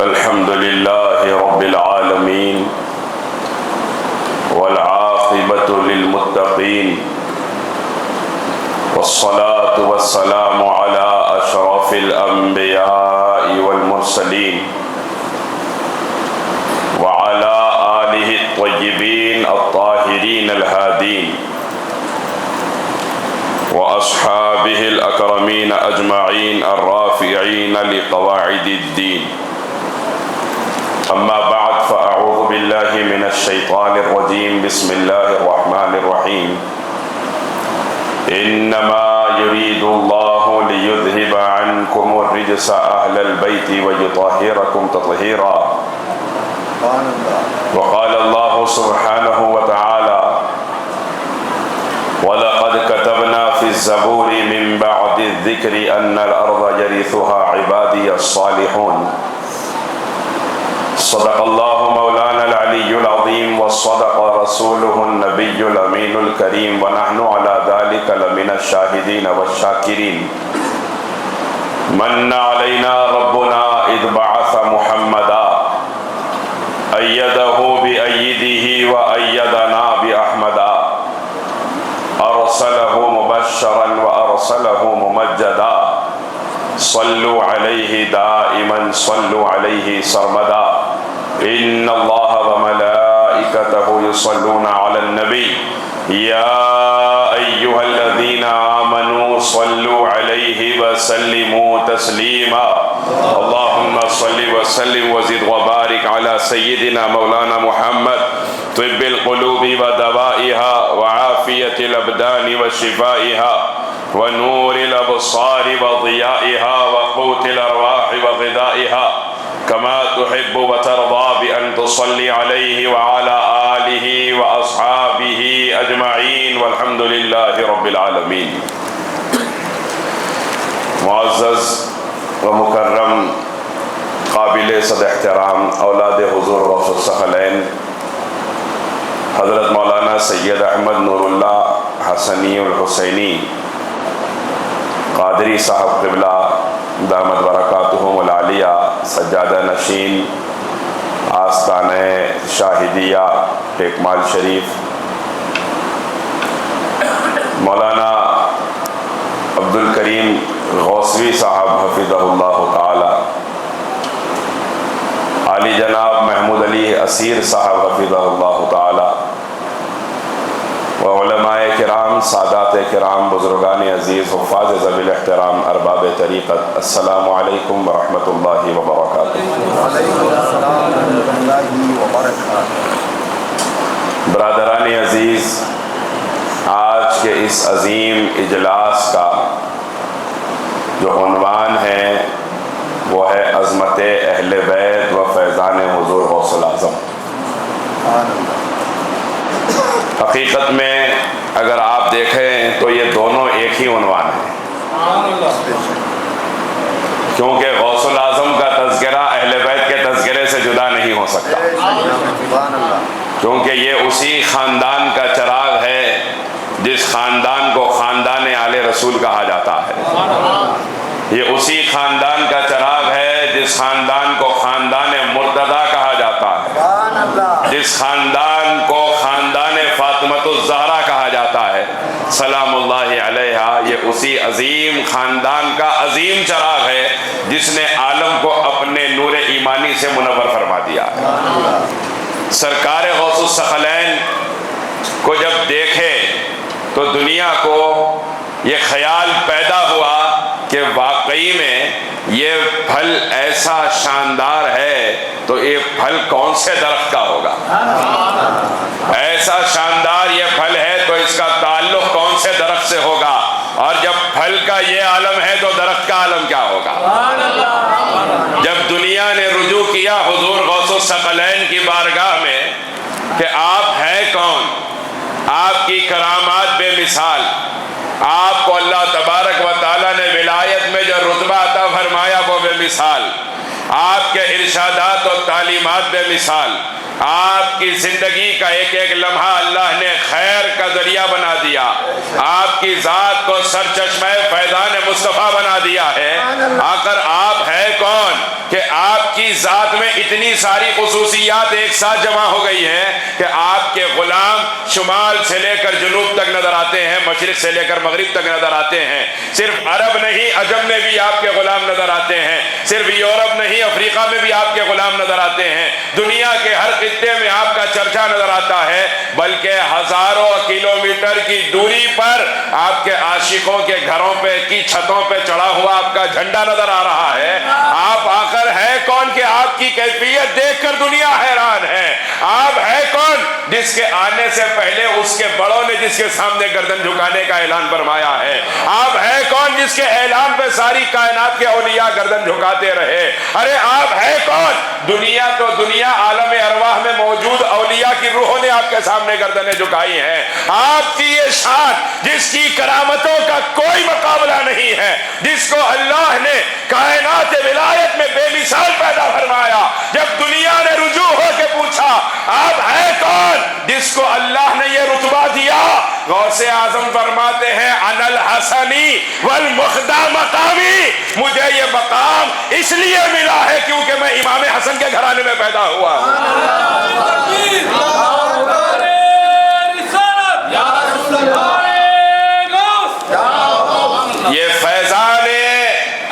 الحمد لله رب العالمين والعاقبة للمتقين والصلاة والسلام على أشرف الأنبياء والمرسلين وعلى آله الطيبين الطاهرين الهادين وأصحابه الأكرمين أجمعين الرافعين لقواعد الدين. أما بعد فأعوذ بالله من الشيطان الرجيم. بسم الله الرحمن الرحيم. إنما يريد الله ليذهب عنكم الرجس أهل البيت ويطهركم تطهيرا. وقال الله سبحانه وتعالى: وَلَقَدْ كَتَبْنَا فِي الزَّبُورِ مِنْ بَعْدِ الذِّكْرِ أَنَّ الْأَرْضَ يَرِثُهَا عِبَادِيَ الصَّالِحُونَ. صدق الله مولانا العلي العظيم وصدق رسوله النبي الأمين الكريم ونحن على ذلك لمن الشاهدين والشاكرين. من علينا ربنا إذ بعث محمدا أيده بأيده وأيدنا بأحمدا أرسله مبشرا وأرسله ممجدا صلوا عليه دائما صلوا عليه سرمدا. إن الله وملائكته يصلون على النبي يا أيها الذين آمنوا صلوا عليه وسلموا تسليما. اللهم صل وسلم وزد وبارك على سيدنا مولانا محمد طب القلوب ودوائها وعافية الأبدان وشفائها ونور الأبصار وضيائها وقوت الأرواح وغذائها كما تحب وترضى بأن تصلي عليه وعلى آله وأصحابه أجمعين والحمد لله رب العالمين. معزز و مکرم قابل صد احترام اولاد حضور غوث الثقلین حضرت مولانا سید احمد نور اللہ حسنی الحسینی قادری صاحب قبلہ دامت برکاتہم العالیہ سجادہ نشین آستان شاہدیہ ٹیکمال شریف، مولانا عبدالکریم غوثوی صاحب حفظہ اللہ تعالی، علی جناب محمود علی اسیر صاحب حفظہ اللہ تعالی، و علماء کرام، سادات کرام، بزرگان عزیز، حفاظ ذوی الاحترام، ارباب طریقت، السلام علیکم ورحمۃ اللہ وبرکاتہ. برادران عزیز، آج کے اس عظیم اجلاس کا جو عنوان ہے وہ ہے عظمت اہل بیت و فیضان حضور غوث الاعظم. حقیقت میں اگر آپ دیکھیں تو یہ دونوں ایک ہی عنوان ہے، کیونکہ غوث الاعظم کا تذکرہ اہل بیت کے تذکرے سے جدا نہیں ہو سکتا، کیونکہ یہ اسی خاندان کا چراغ ہے جس خاندان کو خاندان آل رسول کہا جاتا ہے. یہ اسی خاندان کا چراغ ہے جس خاندان کو خاندان مرتضیٰ کہا جاتا ہے، جس خاندان کو خاندان فاطمۃ الزہرا کہا جاتا ہے سلام اللہ علیہا. یہ اسی عظیم خاندان کا عظیم چراغ ہے جس نے عالم کو اپنے نور ایمانی سے منور فرما دیا ہے. سرکار غوث الثقلین کو جب دیکھے تو دنیا کو یہ خیال پیدا ہوا کہ واقعی میں یہ پھل ایسا شاندار ہے تو یہ پھل کون سے درخت کا ہوگا؟ ایسا شاندار یہ پھل ہے تو اس کا تعلق کون سے درخت سے ہوگا؟ اور جب پھل کا یہ عالم ہے تو درخت کا عالم کیا ہوگا؟ جب دنیا نے رجوع کیا حضور غوث الثقلین کی بارگاہ میں کہ آپ ہیں کون، آپ کی کرامات بے مثال، آپ کو اللہ تبارک و تعالیٰ نے ولایت میں جو رتبہ عطا فرمایا وہ بے مثال، آپ کے ارشادات و تعلیمات بے مثال، آپ کی زندگی کا ایک ایک لمحہ اللہ نے خیر کا ذریعہ بنا دیا، آپ کی ذات کو سرچشمہ فیضان مصطفیٰ بنا دیا ہے۔ آخر آپ ہے کون کہ آپ کی ذات میں اتنی ساری خصوصیات ایک ساتھ جمع ہو گئی ہیں کہ آپ کے غلام شمال سے لے کر جنوب تک نظر آتے ہیں، مشرق سے لے کر مغرب تک نظر آتے ہیں۔ صرف عرب نہیں، عجم میں بھی آپ کے غلام نظر آتے ہیں، صرف یورپ نہیں، افریقہ میں بھی آپ کے غلام نظر آتے ہیں، دنیا کے ہر خطے میں آپ کا چرچا نظر آتا ہے، بلکہ ہزاروں کلومیٹر کی دوری پر آپ کے عاشقوں کے گھروں پہ کی چھتوں پہ چڑھا ہوا آپ کا جھنڈا نظر آ رہا ہے۔ آپ آخر ہے کون کہ آپ کی کیفیت دیکھ کر دنیا حیران ہے؟ آپ ہے کون جس کے آنے سے پہلے اس کے بڑوں نے جس کے سامنے گردن جھکانے کا اعلان فرمایا ہے؟ آپ ہے کون جس کے اعلان پہ ساری کائنات کے اولیاء گردن جھکاتے رہے؟ ارے آپ ہے کون؟ دنیا تو دنیا، عالم ارواح میں موجود اولیاء کی روحوں نے آپ کے سامنے گردنیں جھکائی ہیں۔ آپ کی یہ شان جس کی کرامتوں کا کوئی مقابلہ نہیں ہے، جس کو اللہ نے کائنات ولایت میں بے مثال پیدا فرمایا، جب دنیا نے رجوع ہو کے پوچھا آپ ہے کون جس کو اللہ نے یہ رتبہ دیا، غوث اعظم فرماتے ہیں انا الحسنی والمخدہ مقامی، مجھے یہ مقام اس لیے ملا ہے کیونکہ میں امام حسن کے گھرانے میں پیدا ہوا یہ فیضان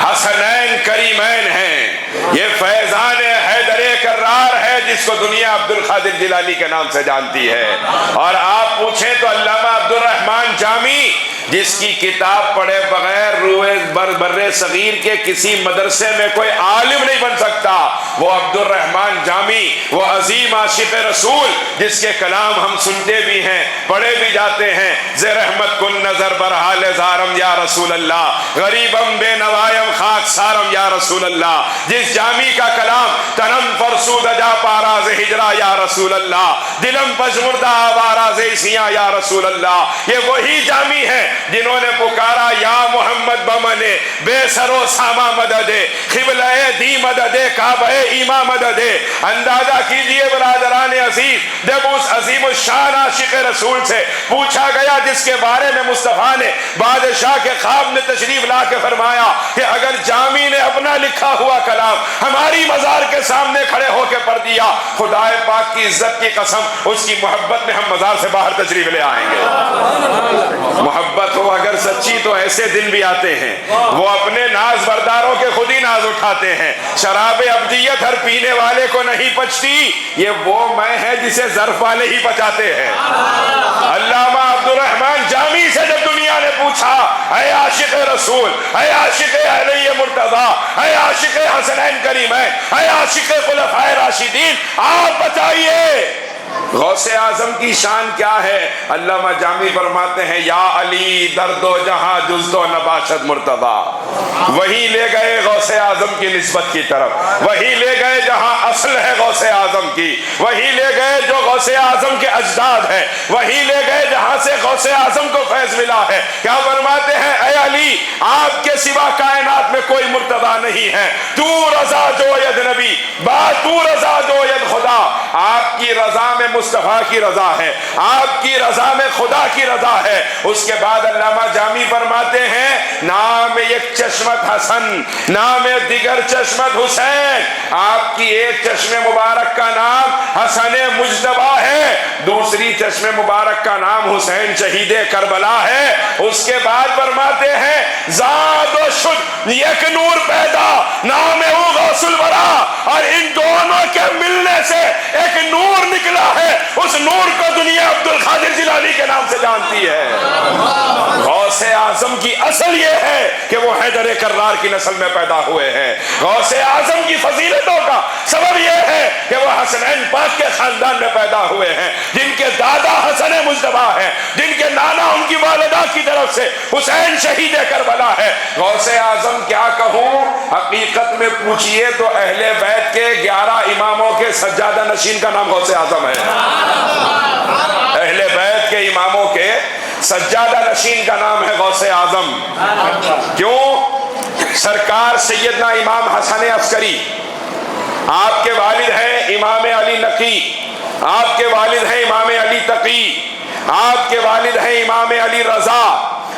حسنین کریمین ہیں، یہ فیضان حیدر کرار ہے جس کو دنیا عبد القادر جیلانی کے نام سے جانتی ہے۔ اور آپ پوچھیں تو علامہ عبد الرحمن جامی جس کی کتاب پڑھے بغیر روئے بر صغیر کے کسی مدرسے میں کوئی عالم نہیں بن سکتا، وہ عبد الرحمن جامی، وہ عظیم عاشق رسول جس کے کلام ہم سنتے بھی ہیں، پڑھے بھی جاتے ہیں۔ زیر رحمت کن نظر برحال زارم یا رسول اللہ، غریبم بے نوائم خاک سارم یا رسول اللہ، جس جامی کا کلام تنم فرسود جا پاراز ہجرا یا رسول اللہ، دلم پجمردہ آواراز سیاں یا رسول اللہ، یہ وہی جامی ہے جنہوں نے پکارا یا محمد بمنے بے سرو ساما مددے، قبلہ دی مددے، کعبہ ایما مددے۔ اندازہ کیجئے برادران عزیز، جب اس عظیم الشان عاشق رسول سے پوچھا گیا جس کے بارے میں مصطفیٰ نے بادشاہ کے خواب میں تشریف لا کے فرمایا کہ اگر جامی نے اپنا لکھا ہوا کلام ہماری مزار کے سامنے کھڑے ہو کے پڑھ دیا، خدا پاک کی عزت کی قسم اس کی محبت میں ہم مزار سے باہر تشریف لے آئیں گے۔ محبت ہو اگر سچی تو ایسے دن بھی آتے ہیں، وہ اپنے ناز برداروں کے خود ہی ناز اٹھاتے ہیں۔ شراب ابدیت ہر پینے والے کو نہیں پچتی، یہ وہ میں ہے جسے ظرف والے ہی پچاتے ہیں۔ علامہ عبد الرحمن جامی سے جب دنیا نے پوچھا اے عاشق رسول، اے عاشق علی مرتضیٰ، اے عاشق حسنین کریمین، اے عاشق خلفائے راشدین، آپ بتائیے غوث اعظم کی شان کیا ہے؟ علامہ جامی فرماتے ہیں یا علی درد و جہاں جز و نباشت مرتضیٰ، وہی لے گئے غوث اعظم کی نسبت کی طرف، وہی لے گئے جہاں اصل ہے غوث اعظم کی، وہی لے گئے جو غوث اعظم کے اجداد ہے، وہی لے گئے جہاں سے غوث اعظم کو فیض ملا ہے۔ کیا فرماتے ہیں اے علی آپ کے سوا کائنات میں کوئی مرتضیٰ نہیں ہے، تو رضا جو ید نبی با تو رضا جو ید خدا، آپ کی رضا میں مصطفیٰ کی رضا ہے، آپ کی رضا میں خدا کی رضا ہے۔ اس کے بعد علامہ جامی فرماتے ہیں نام یک چشمت حسن، نام دیگر چشمت حسین، آپ کی ایک چشم مبارک کا نام حسن مجتبیٰ ہے، دوسری چشم مبارک کا نام حسین شہید کربلا ہے۔ اس کے بعد فرماتے ہیں زاد و شد یک نور پیدا، نام او غوث الورا، اور ان دونوں کے ملنے سے ایک نور نکلا ہے، اس نور کو دنیا عبد القادر جیلانی کے نام سے جانتی ہے۔ غوث اعظم کی اصل یہ ہے کہ وہ حیدر کرار کی نسل میں پیدا ہوئے ہیں۔ غوث اعظم کی فضیلتوں کا سبب یہ ہے کہ وہ حسنین پاک کے خاندان میں پیدا ہوئے ہیں، جن کے دادا حسن مجتبیٰ ہیں، جن کے نانا ان کی والدہ کی طرف سے حسین شہید کربلا ہے۔ غوث اعظم کیا کہوں، حقیقت میں پوچھئے تو اہل بیت کے 11 اماموں کے سجادہ نشین کا نام غوث اعظم ہے۔ اہل بیت کے اماموں کے سجادہ نشین کا نام ہے غوث اعظم۔ کیوں؟ سرکار سیدنا امام حسن عسکری، آپ کے والد ہیں امام علی نقی، آپ کے والد ہیں امام علی تقی، آپ کے والد ہیں امام علی رضا،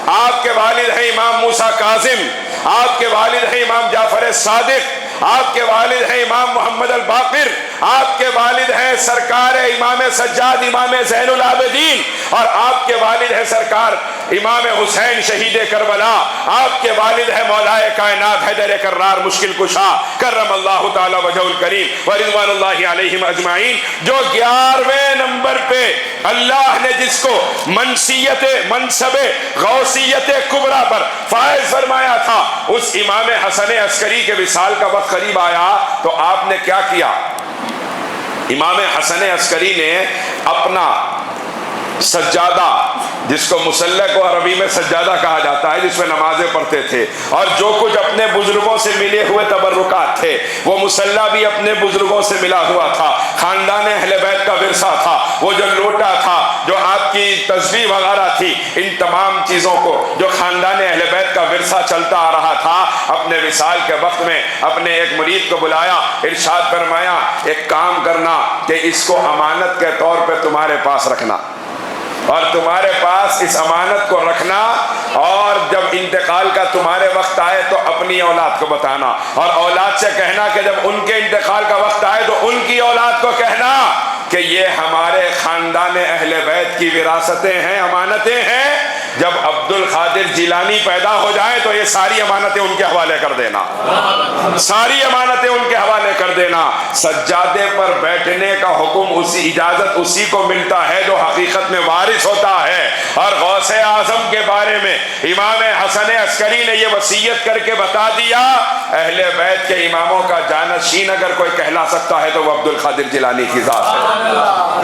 آپ کے والد ہیں امام موسیٰ کاظم، آپ کے والد ہیں امام جعفر صادق، آپ کے والد ہیں امام محمد الباقر، آپ کے والد ہیں سرکار امام سجاد امام زین العابدین، اور آپ کے والد ہیں سرکار امام حسین شہید کربلا، آپ کے والد ہیں مولا کائنات حیدر کرار مشکل کشا کرم اللہ تعالی وجہ الکریم ورضوان اللہ علیہم اجمعین، جو 11ویں نمبر پہ اللہ نے جس کو منصب غوثیت کبریٰ پر فائز فرمایا تھا، اس امام حسن عسکری کے وصال کا وقت قریب آیا تو آپ نے کیا کیا؟ امام حسن عسکری نے اپنا سجادہ، جس کو مصلی کو عربی میں سجادہ کہا جاتا ہے، جس میں نمازیں پڑھتے تھے، اور جو کچھ اپنے بزرگوں سے ملے ہوئے تبرکات تھے، وہ مصلی بھی اپنے بزرگوں سے ملا ہوا تھا، خاندان اہل بیت کا ورثہ تھا، وہ جو لوٹا تھا، جو آپ کی تسبیح وغیرہ تھی، ان تمام چیزوں کو جو خاندان اہل بیت کا ورثہ چلتا آ رہا تھا، اپنے وصال کے وقت میں اپنے ایک مرید کو بلایا، ارشاد فرمایا ایک کام کرنا کہ اس کو امانت کے طور پہ تمہارے پاس رکھنا، اور تمہارے پاس اس امانت کو رکھنا، اور جب انتقال کا تمہارے وقت آئے تو اپنی اولاد کو بتانا، اور اولاد سے کہنا کہ جب ان کے انتقال کا وقت آئے تو ان کی اولاد کو کہنا کہ یہ ہمارے خاندان اہل بیت کی وراثتیں ہیں، امانتیں ہیں، جب عبد القادر جیلانی پیدا ہو جائے تو یہ ساری امانتیں ان کے حوالے کر دینا، ساری امانتیں ان کے حوالے کر دینا۔ سجادے پر بیٹھنے کا حکم اجازت اسی کو ملتا ہے جو حقیقت میں وارث ہوتا ہے، اور غوث اعظم کے بارے میں امام حسن عسکری نے یہ وصیت کر کے بتا دیا، اہل بیت کے اماموں کا جانشین اگر کوئی کہلا سکتا ہے تو وہ عبد القادر جیلانی کی ذات ہے۔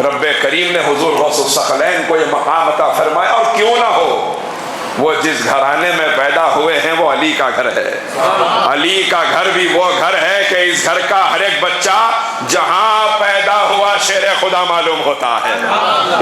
رب کریم نے حضور غوث الثقلین کو یہ مقام عطا فرمایا، اور کیوں نہ ہو، وہ جس گھرانے میں پیدا ہوئے ہیں وہ علی کا گھر ہے، علی کا گھر بھی وہ گھر ہے کہ اس گھر کا ہر ایک بچہ جہاں پیدا ہوا شیر خدا معلوم ہوتا ہے،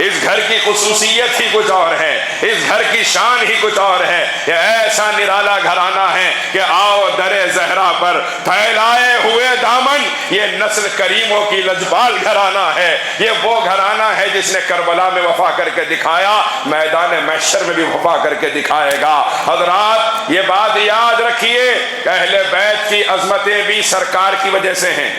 اس گھر کی خصوصیت ہی کچھ اور ہے، اس گھر کی شان ہی کچھ اور ہے، یہ ایسا نرالا گھرانہ ہے کہ آؤ در زہرا پر پھیلائے ہوئے دامن، یہ نسل کریموں کی لجبال گھرانہ ہے، یہ وہ گھرانہ ہے جس نے کربلا میں وفا کر کے دکھایا، میدان محشر میں بھی وفا کر کے دکھائے گا۔ حضرات یہ بات یاد رکھیے، اہل بیت کی عظمتیں بھی سرکار کی وجہ سے ہیں،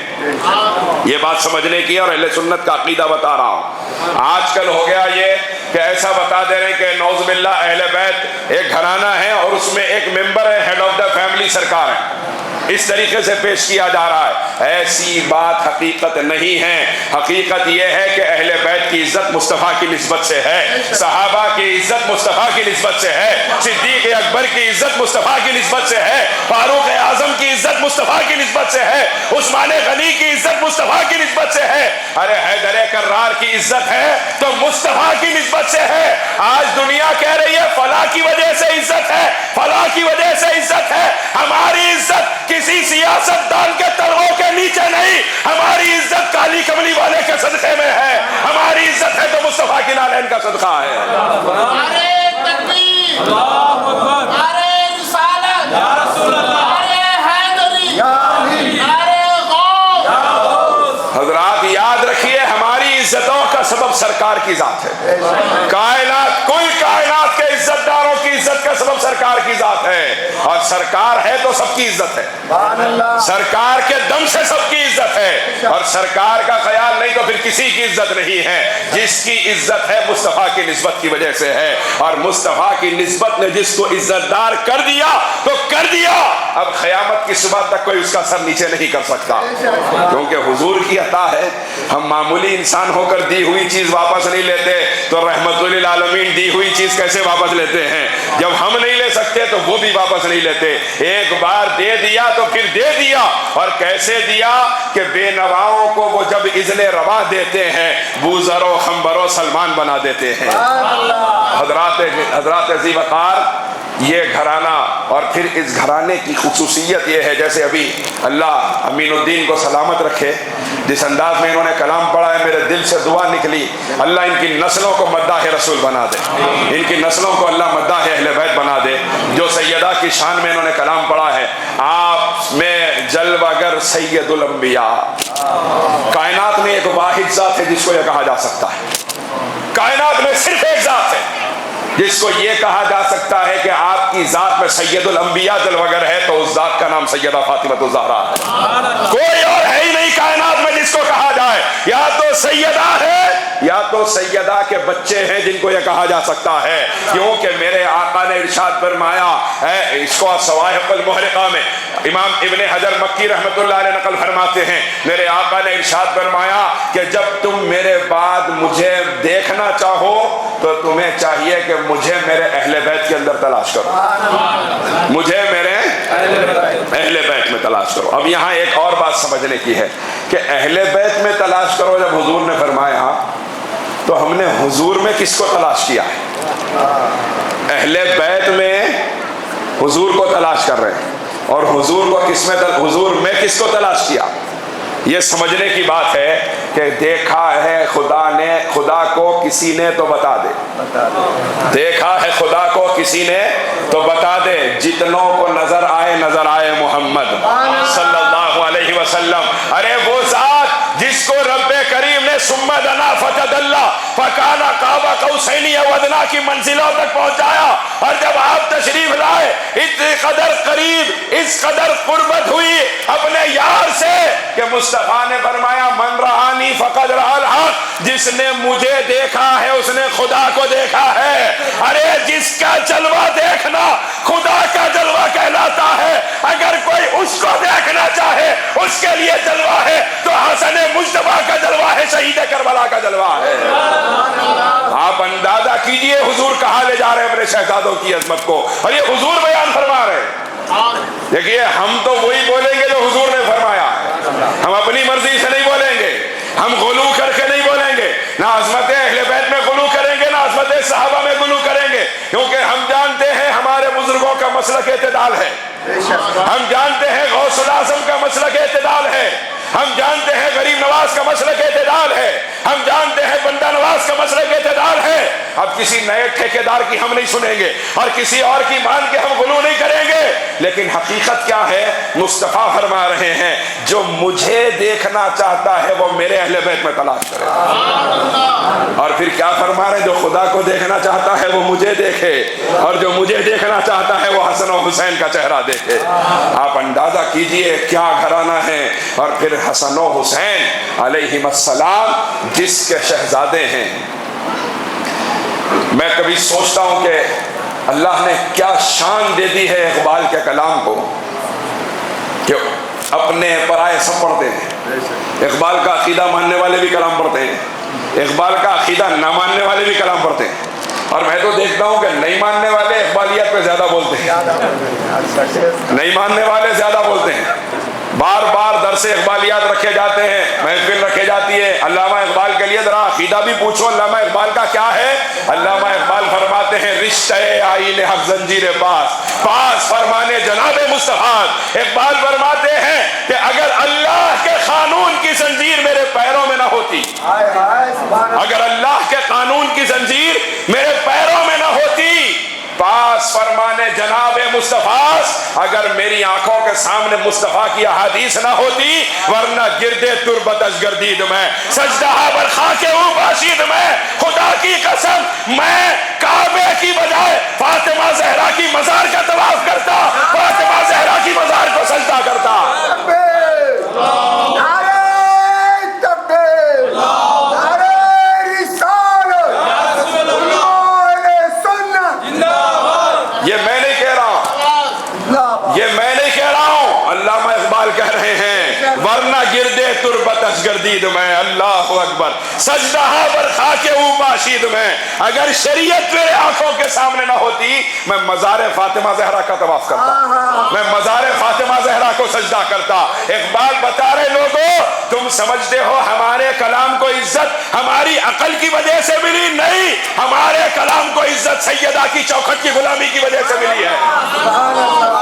یہ بات سمجھنے کی، اور اہل سنت کا عقیدہ بتا رہا ہوں۔ آج کل ہو گیا یہ کہ ایسا بتا دے رہے کہ نعوذ باللہ اہل بیت ایک گھرانہ ہے اور اس میں ایک ممبر ہے، ہیڈ آف دا فیملی سرکار ہے، اس طریقے سے پیش کیا جا رہا ہے۔ ایسی بات حقیقت نہیں ہے، حقیقت یہ ہے کہ اہل بیت کی عزت مصطفیٰ کی نسبت سے ہے، صحابہ کی عزت مصطفیٰ کی نسبت سے ہے، صدیق اکبر کی عزت مصطفیٰ کی نسبت سے ہے، فاروق اعظم کی عزت مصطفیٰ کی نسبت سے ہے، عثمان غنی کی عزت مصطفیٰ کی نسبت سے ہے، ارے حیدر کرار کی عزت ہے تو مصطفیٰ کی نسبت سے ہے۔ آج دنیا کہہ رہی ہے فلاں کی وجہ سے عزت ہے، فلاں کی وجہ سے عزت ہے، ہماری عزت کسی سیاست دان کے تلووں کے نیچے نہیں، ہماری عزت کالی کملی والے کے صدقے میں ہے، ہماری عزت ہے تو مصطفیٰ کی نالین کا صدقہ ہے۔ نعرہ تکبیر، نعرہ رسالت، نعرہ حیدری، نعرہ غوث۔ حضرات یاد رکھیے ہماری عزتوں کا سبب سرکار کی ذات ہے، کائنات کل کائنات کے عزت داروں کی عزت کا سبب سرکار کی ذات ہے، اور سرکار ہے تو سب کی عزت ہے، سرکار کے دم سے سب کی عزت ہے، اور سرکار کا خیال نہیں تو پھر کسی کی عزت نہیں ہے۔ جس کی عزت ہے مصطفیٰ کی نسبت کی وجہ سے ہے، اور مصطفیٰ کی نسبت نے جس کو عزت دار کر دیا تو کر دیا، اب قیامت کی صبح تک کوئی اس کا سر نیچے نہیں کر سکتا، کیونکہ حضور کی عطا ہے۔ ہم معمولی انسان ہو کر دی ہوئی چیز واپس نہیں لیتے تو رحمت للعالمین دی ہوئی چیز کیسے واپس لیتے ہیں؟ جب ہم نہیں لے سکتے تو وہ بھی واپس نہیں لیتے۔ ایک بار دے دیا تو پھر دے دیا، اور کیسے دیا کہ بے نواؤں کو وہ جب اذن روا دیتے ہیں بوذر و خنبر و سلمان بنا دیتے ہیں۔ حضرات عزیز وقار، یہ گھرانہ اور پھر اس گھرانے کی خصوصیت یہ ہے، جیسے ابھی اللہ امین الدین کو سلامت رکھے، جس انداز میں انہوں نے کلام پڑھا ہے میرے دل سے دعا نکلی، اللہ ان کی نسلوں کو مداح رسول بنا دے، ان کی نسلوں کو اللہ مداح اہل بیت بنا دے۔ جو سیدہ کی شان میں انہوں نے کلام پڑھا ہے، آپ میں جلوہ گر سید الانبیاء، کائنات میں ایک واحد ذات ہے جس کو یہ کہا جا سکتا ہے، کائنات میں صرف ایک ذات ہے جس کو یہ کہا جا سکتا ہے کہ آپ کی ذات میں سید الانبیاء جلوگر ہے، تو اس ذات کا نام سیدہ فاطمہ الزہرا ہے۔ کوئی اور ہے ہی نہیں کائنات میں جس کو کہا جائے، یا تو سیدہ ہے یا تو سیدہ کے بچے ہیں جن کو یہ کہا جا سکتا ہے، کیونکہ میرے آقا نے ارشاد فرمایا ہے، اس کو صواہق المحرقہ میں امام ابن حجر مکی رحمۃ اللہ علیہ نقل فرماتے ہیں، میرے آقا نے ارشاد فرمایا کہ جب تم میرے بعد مجھے دیکھنا چاہو تو تمہیں چاہیے کہ مجھے میرے اہل بیت کے اندر تلاش کرو، مجھے میرے اہل بیت میں تلاش کرو۔ اب یہاں ایک اور بات سمجھنے کی ہے کہ اہل بیت میں تلاش کرو جب حضور نے فرمایا تو ہم نے حضور میں کس کو تلاش کیا ہے؟ اہل بیت میں حضور کو تلاش کر رہے ہیں، اور حضور کو کس میں حضور میں کس کو تلاش کیا؟ یہ سمجھنے کی بات ہے کہ دیکھا ہے خدا نے، خدا کو کسی نے تو بتا دے، دیکھا ہے خدا کو کسی نے تو بتا دے، جتنوں کو نظر آئے محمد صلی اللہ علیہ وسلم۔ ارے وہ ذات جس کو رب کریم نے ثم دنا فتدلی فکان قاب قوسین او ادنی کی منزلوں تک پہنچایا، اور جب آپ تشریف لائے اتنی قدر قریب، اس قدر قربت ہوئی اپنے یار سے کہ مصطفیٰ نے فرمایا من رآنی فقد رأى الحق، جس نے مجھے دیکھا ہے اس نے خدا کو دیکھا ہے۔ ارے جس کا جلوہ دیکھنا خدا کا جلوہ کہلاتا ہے، اگر کوئی اس کو دیکھنا چاہے اس کے لیے جلوہ ہے تو حسن مجتبیٰ کا جلوہ ہے، شہید کربلا کا جلوہ ہے۔ آپ اندازہ کیجئے حضور کہاں لے جا رہے ہیں اپنے شہزادوں کی عظمت کو، اور یہ حضور بیان فرما رہے ہیں۔ دیکھیے ہم تو وہی بولیں گے جو حضور نے فرمایا ہے، ہم اپنی مرضی سے نہیں بولیں گے، ہم غلو کر کے نہیں بولیں گے، نہ عظمت اہل بیت میں غلو کریں گے نہ عظمت صحابہ میں غلو کریں گے، کیونکہ ہم جانتے ہیں ہمارے بزرگوں کا مسلک اعتدال ہے، ہم جانتے ہیں غوث الاعظم کا مسلک اعتدال ہے، ہم جانتے ہیں غریب نواز کا مسلک اعتدال ہے، ہم جانتے ہیں بندہ نواز کا مسلک اعتدال ہے۔ اب کسی نئے ٹھیکیدار کی ہم نہیں سنیں گے اور کسی اور کی مان کے ہم غلو نہیں کریں گے، لیکن حقیقت کیا ہے؟ مصطفیٰ فرما رہے ہیں جو مجھے دیکھنا چاہتا ہے وہ میرے اہل بیت میں تلاش کرے، اور پھر کیا فرما رہے ہیں؟ جو خدا کو دیکھنا چاہتا ہے وہ مجھے دیکھے، اور جو مجھے دیکھنا چاہتا ہے وہ حسن و حسین کا چہرہ دیکھے۔ آپ اندازہ کیجئے کیا گھرانہ ہے، اور پھر حسن و حسین علیہم السلام جس کے شہزادے ہیں۔ میں کبھی سوچتا ہوں کہ اللہ نے کیا شان دے دی ہے اقبال کے کلام کو کہ اپنے پرائے سب پڑھتے ہیں۔ اقبال کا عقیدہ ماننے والے بھی کلام پڑھتے ہیں، اقبال کا عقیدہ نہ ماننے والے بھی کلام پڑھتے ہیں، اور میں تو دیکھتا ہوں کہ نہیں ماننے والے اقبالیات پہ زیادہ بولتے ہیں، نہیں ماننے والے زیادہ بولتے ہیں۔ بار بار درس اقبالیات رکھے جاتے ہیں، محفل رکھے جاتی ہے، علامہ اقبال کے لیے ذرا عقیدہ بھی پوچھو علامہ اقبال کا کیا ہے۔ علامہ اقبال فرماتے ہیں رشتہ آئین حق زنجیر پاس فرمانے جناب مصطفیٰ۔ اقبال فرماتے ہیں کہ اگر اللہ کے قانون کی زنجیر میرے پیروں میں نہ ہوتی، اگر اللہ کے قانون کی زنجیر میرے پیروں میں نہ ہوتی، پاس فرمانے جناب مصطفیٰ، اگر میری آنکھوں کے سامنے مصطفیٰ کی احادیث نہ ہوتی، ورنہ گردے تربت اشگردید میں سجدہ بر خاک او باشید میں، خدا کی قسم میں کعبے کی بجائے فاطمہ زہرا کی مزار کا طواف کرتا، فاطمہ زہرا کی مزار کو سجدہ کرتا۔ یہ میں نہیں کہہ رہا ہوں، علامہ اقبال کہہ رہے ہیں ورنہ گردے تربت دشگردید میں، اللہ اکبر، سجدہ پر خاک او پاشید میں۔ اگر شریعت میرے آنکھوں کے سامنے نہ ہوتی میں مزار فاطمہ زہرا کا طواف کرتا، میں مزار فاطمہ زہرا کو سجدہ کرتا۔ اقبال بتا رہے لوگوں تم سمجھتے ہو ہمارے کلام کو عزت ہماری عقل کی وجہ سے ملی؟ نہیں، ہمارے کلام کو عزت سیدہ کی چوکھٹ کی غلامی کی وجہ سے ملی ہے۔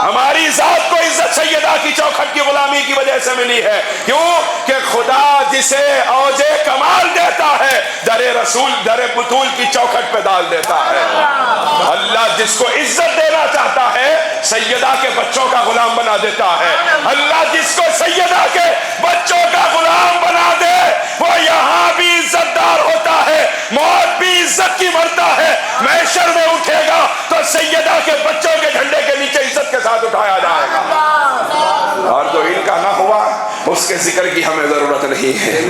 ہماری ذات کو عزت سیدہ کی چوکھٹ کی غلامی کی وجہ سے ملی ہے۔ کیوں کہ خدا جسے اوج کمال دیتا ہے در رسول در بطول کی چوکھٹ پہ ڈال دیتا ہے۔ اللہ جس کو عزت دینا چاہتا ہے سیدہ کے بچوں کا غلام بنا دیتا ہے۔ اللہ جس کو سیدہ کے بچوں کا غلام بنا دے وہ یہاں بھی عزت دار ہوتا ہے، موت بھی عزت کی مرتا ہے۔ محشر میں اٹھے گا تو سیدہ کے بچوں کے جھنڈے کے نیچے عزت کے ساتھ اٹھایا جائے گا۔ اور جو ان کا نہ ہوا اس کے ذکر کی ہمیں ضرورت نہیں ہے،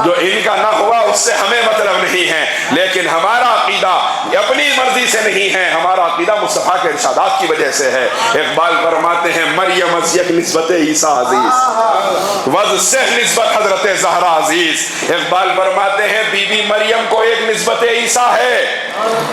جو ان کا نہ ہوا اس سے ہمیں مطلب نہیں ہے، لیکن ہمارا عقیدہ اپنی مرضی سے نہیں ہے، ہمارا عقیدہ مصطفیٰ کے ارشادات کی وجہ سے ہے۔ اقبال فرماتے ہیں مریم از یک نسبت عیسیٰ عزیز وز سے نسبت حضرت زہرا عزیز۔ اقبال فرماتے ہیں بی بی مریم کو ایک نسبت عیسیٰ ہے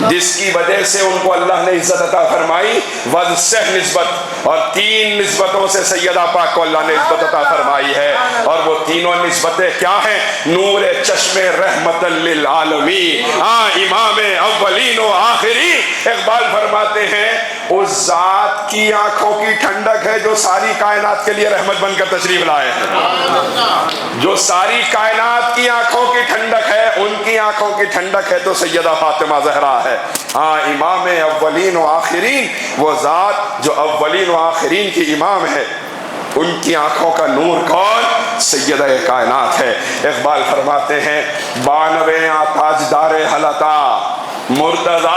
جس کی وجہ سے ان کو اللہ نے عزت عطا فرمائی، وز سے نسبت، اور 3 نسبتوں سے سیدہ پاک کو اللہ نے عزت عطا فرمائی ہے، اور وہ تینوں نسبتیں کیا ہیں؟ نور چشم رحمت للعالمین، امام اولین و آخرین۔ اقبال فرماتے ہیں اس ذات کی آنکھوں کی ٹھنڈک ہے جو ساری کائنات کے لیے رحمت بن کر تشریف لائے ہیں، جو ساری کائنات کی آنکھوں کی ٹھنڈک ہے، ان کی آنکھوں کی ٹھنڈک ہے تو سیدہ فاطمہ زہرا ہے۔ امام اولین و آخرین، وہ ذات جو اولین و آخرین کی امام ہے، ان کی آنکھوں کا نور کون؟ سیدہ کائنات ہے۔ اقبال فرماتے ہیں 92 تاجدار حلتا مرتضی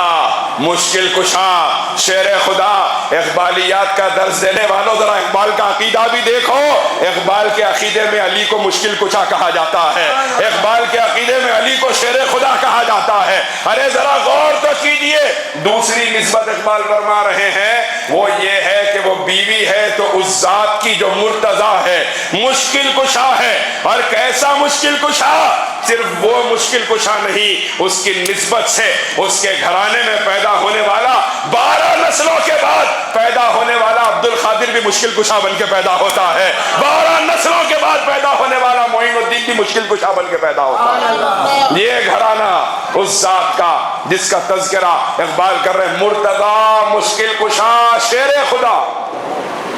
مشکل کشا شیر خدا۔ اقبالیات کا درس دینے والوں ذرا اقبال کا عقیدہ بھی دیکھو، اقبال کے عقیدے میں علی کو مشکل کشا کہا جاتا ہے، اقبال کے عقیدے میں علی کو شیر خدا کہا جاتا ہے۔ ارے ذرا غور تو کیجئے، دوسری نسبت اقبال فرما رہے ہیں وہ یہ ہے کہ وہ بیوی ہے تو اس ذات کی جو مرتضی ہے، مشکل کشا ہے۔ اور کیسا مشکل کشا؟ صرف وہ مشکل کشا نہیں، اس کی نسبت سے اس کے گھرانے میں پیدا ہونے والا 12 نسلوں کے بعد پیدا ہونے والا عبد القادر بھی مشکل کشا بن کے پیدا ہوتا ہے، 12 نسلوں کے بعد پیدا ہونے والا معین الدین بھی مشکل کشا بن کے پیدا ہوتا ہے۔ یہ گھرانہ اس ذات کا جس کا تذکرہ اقبال کر رہے ہیں، مرتضی مشکل کشا شیر خدا،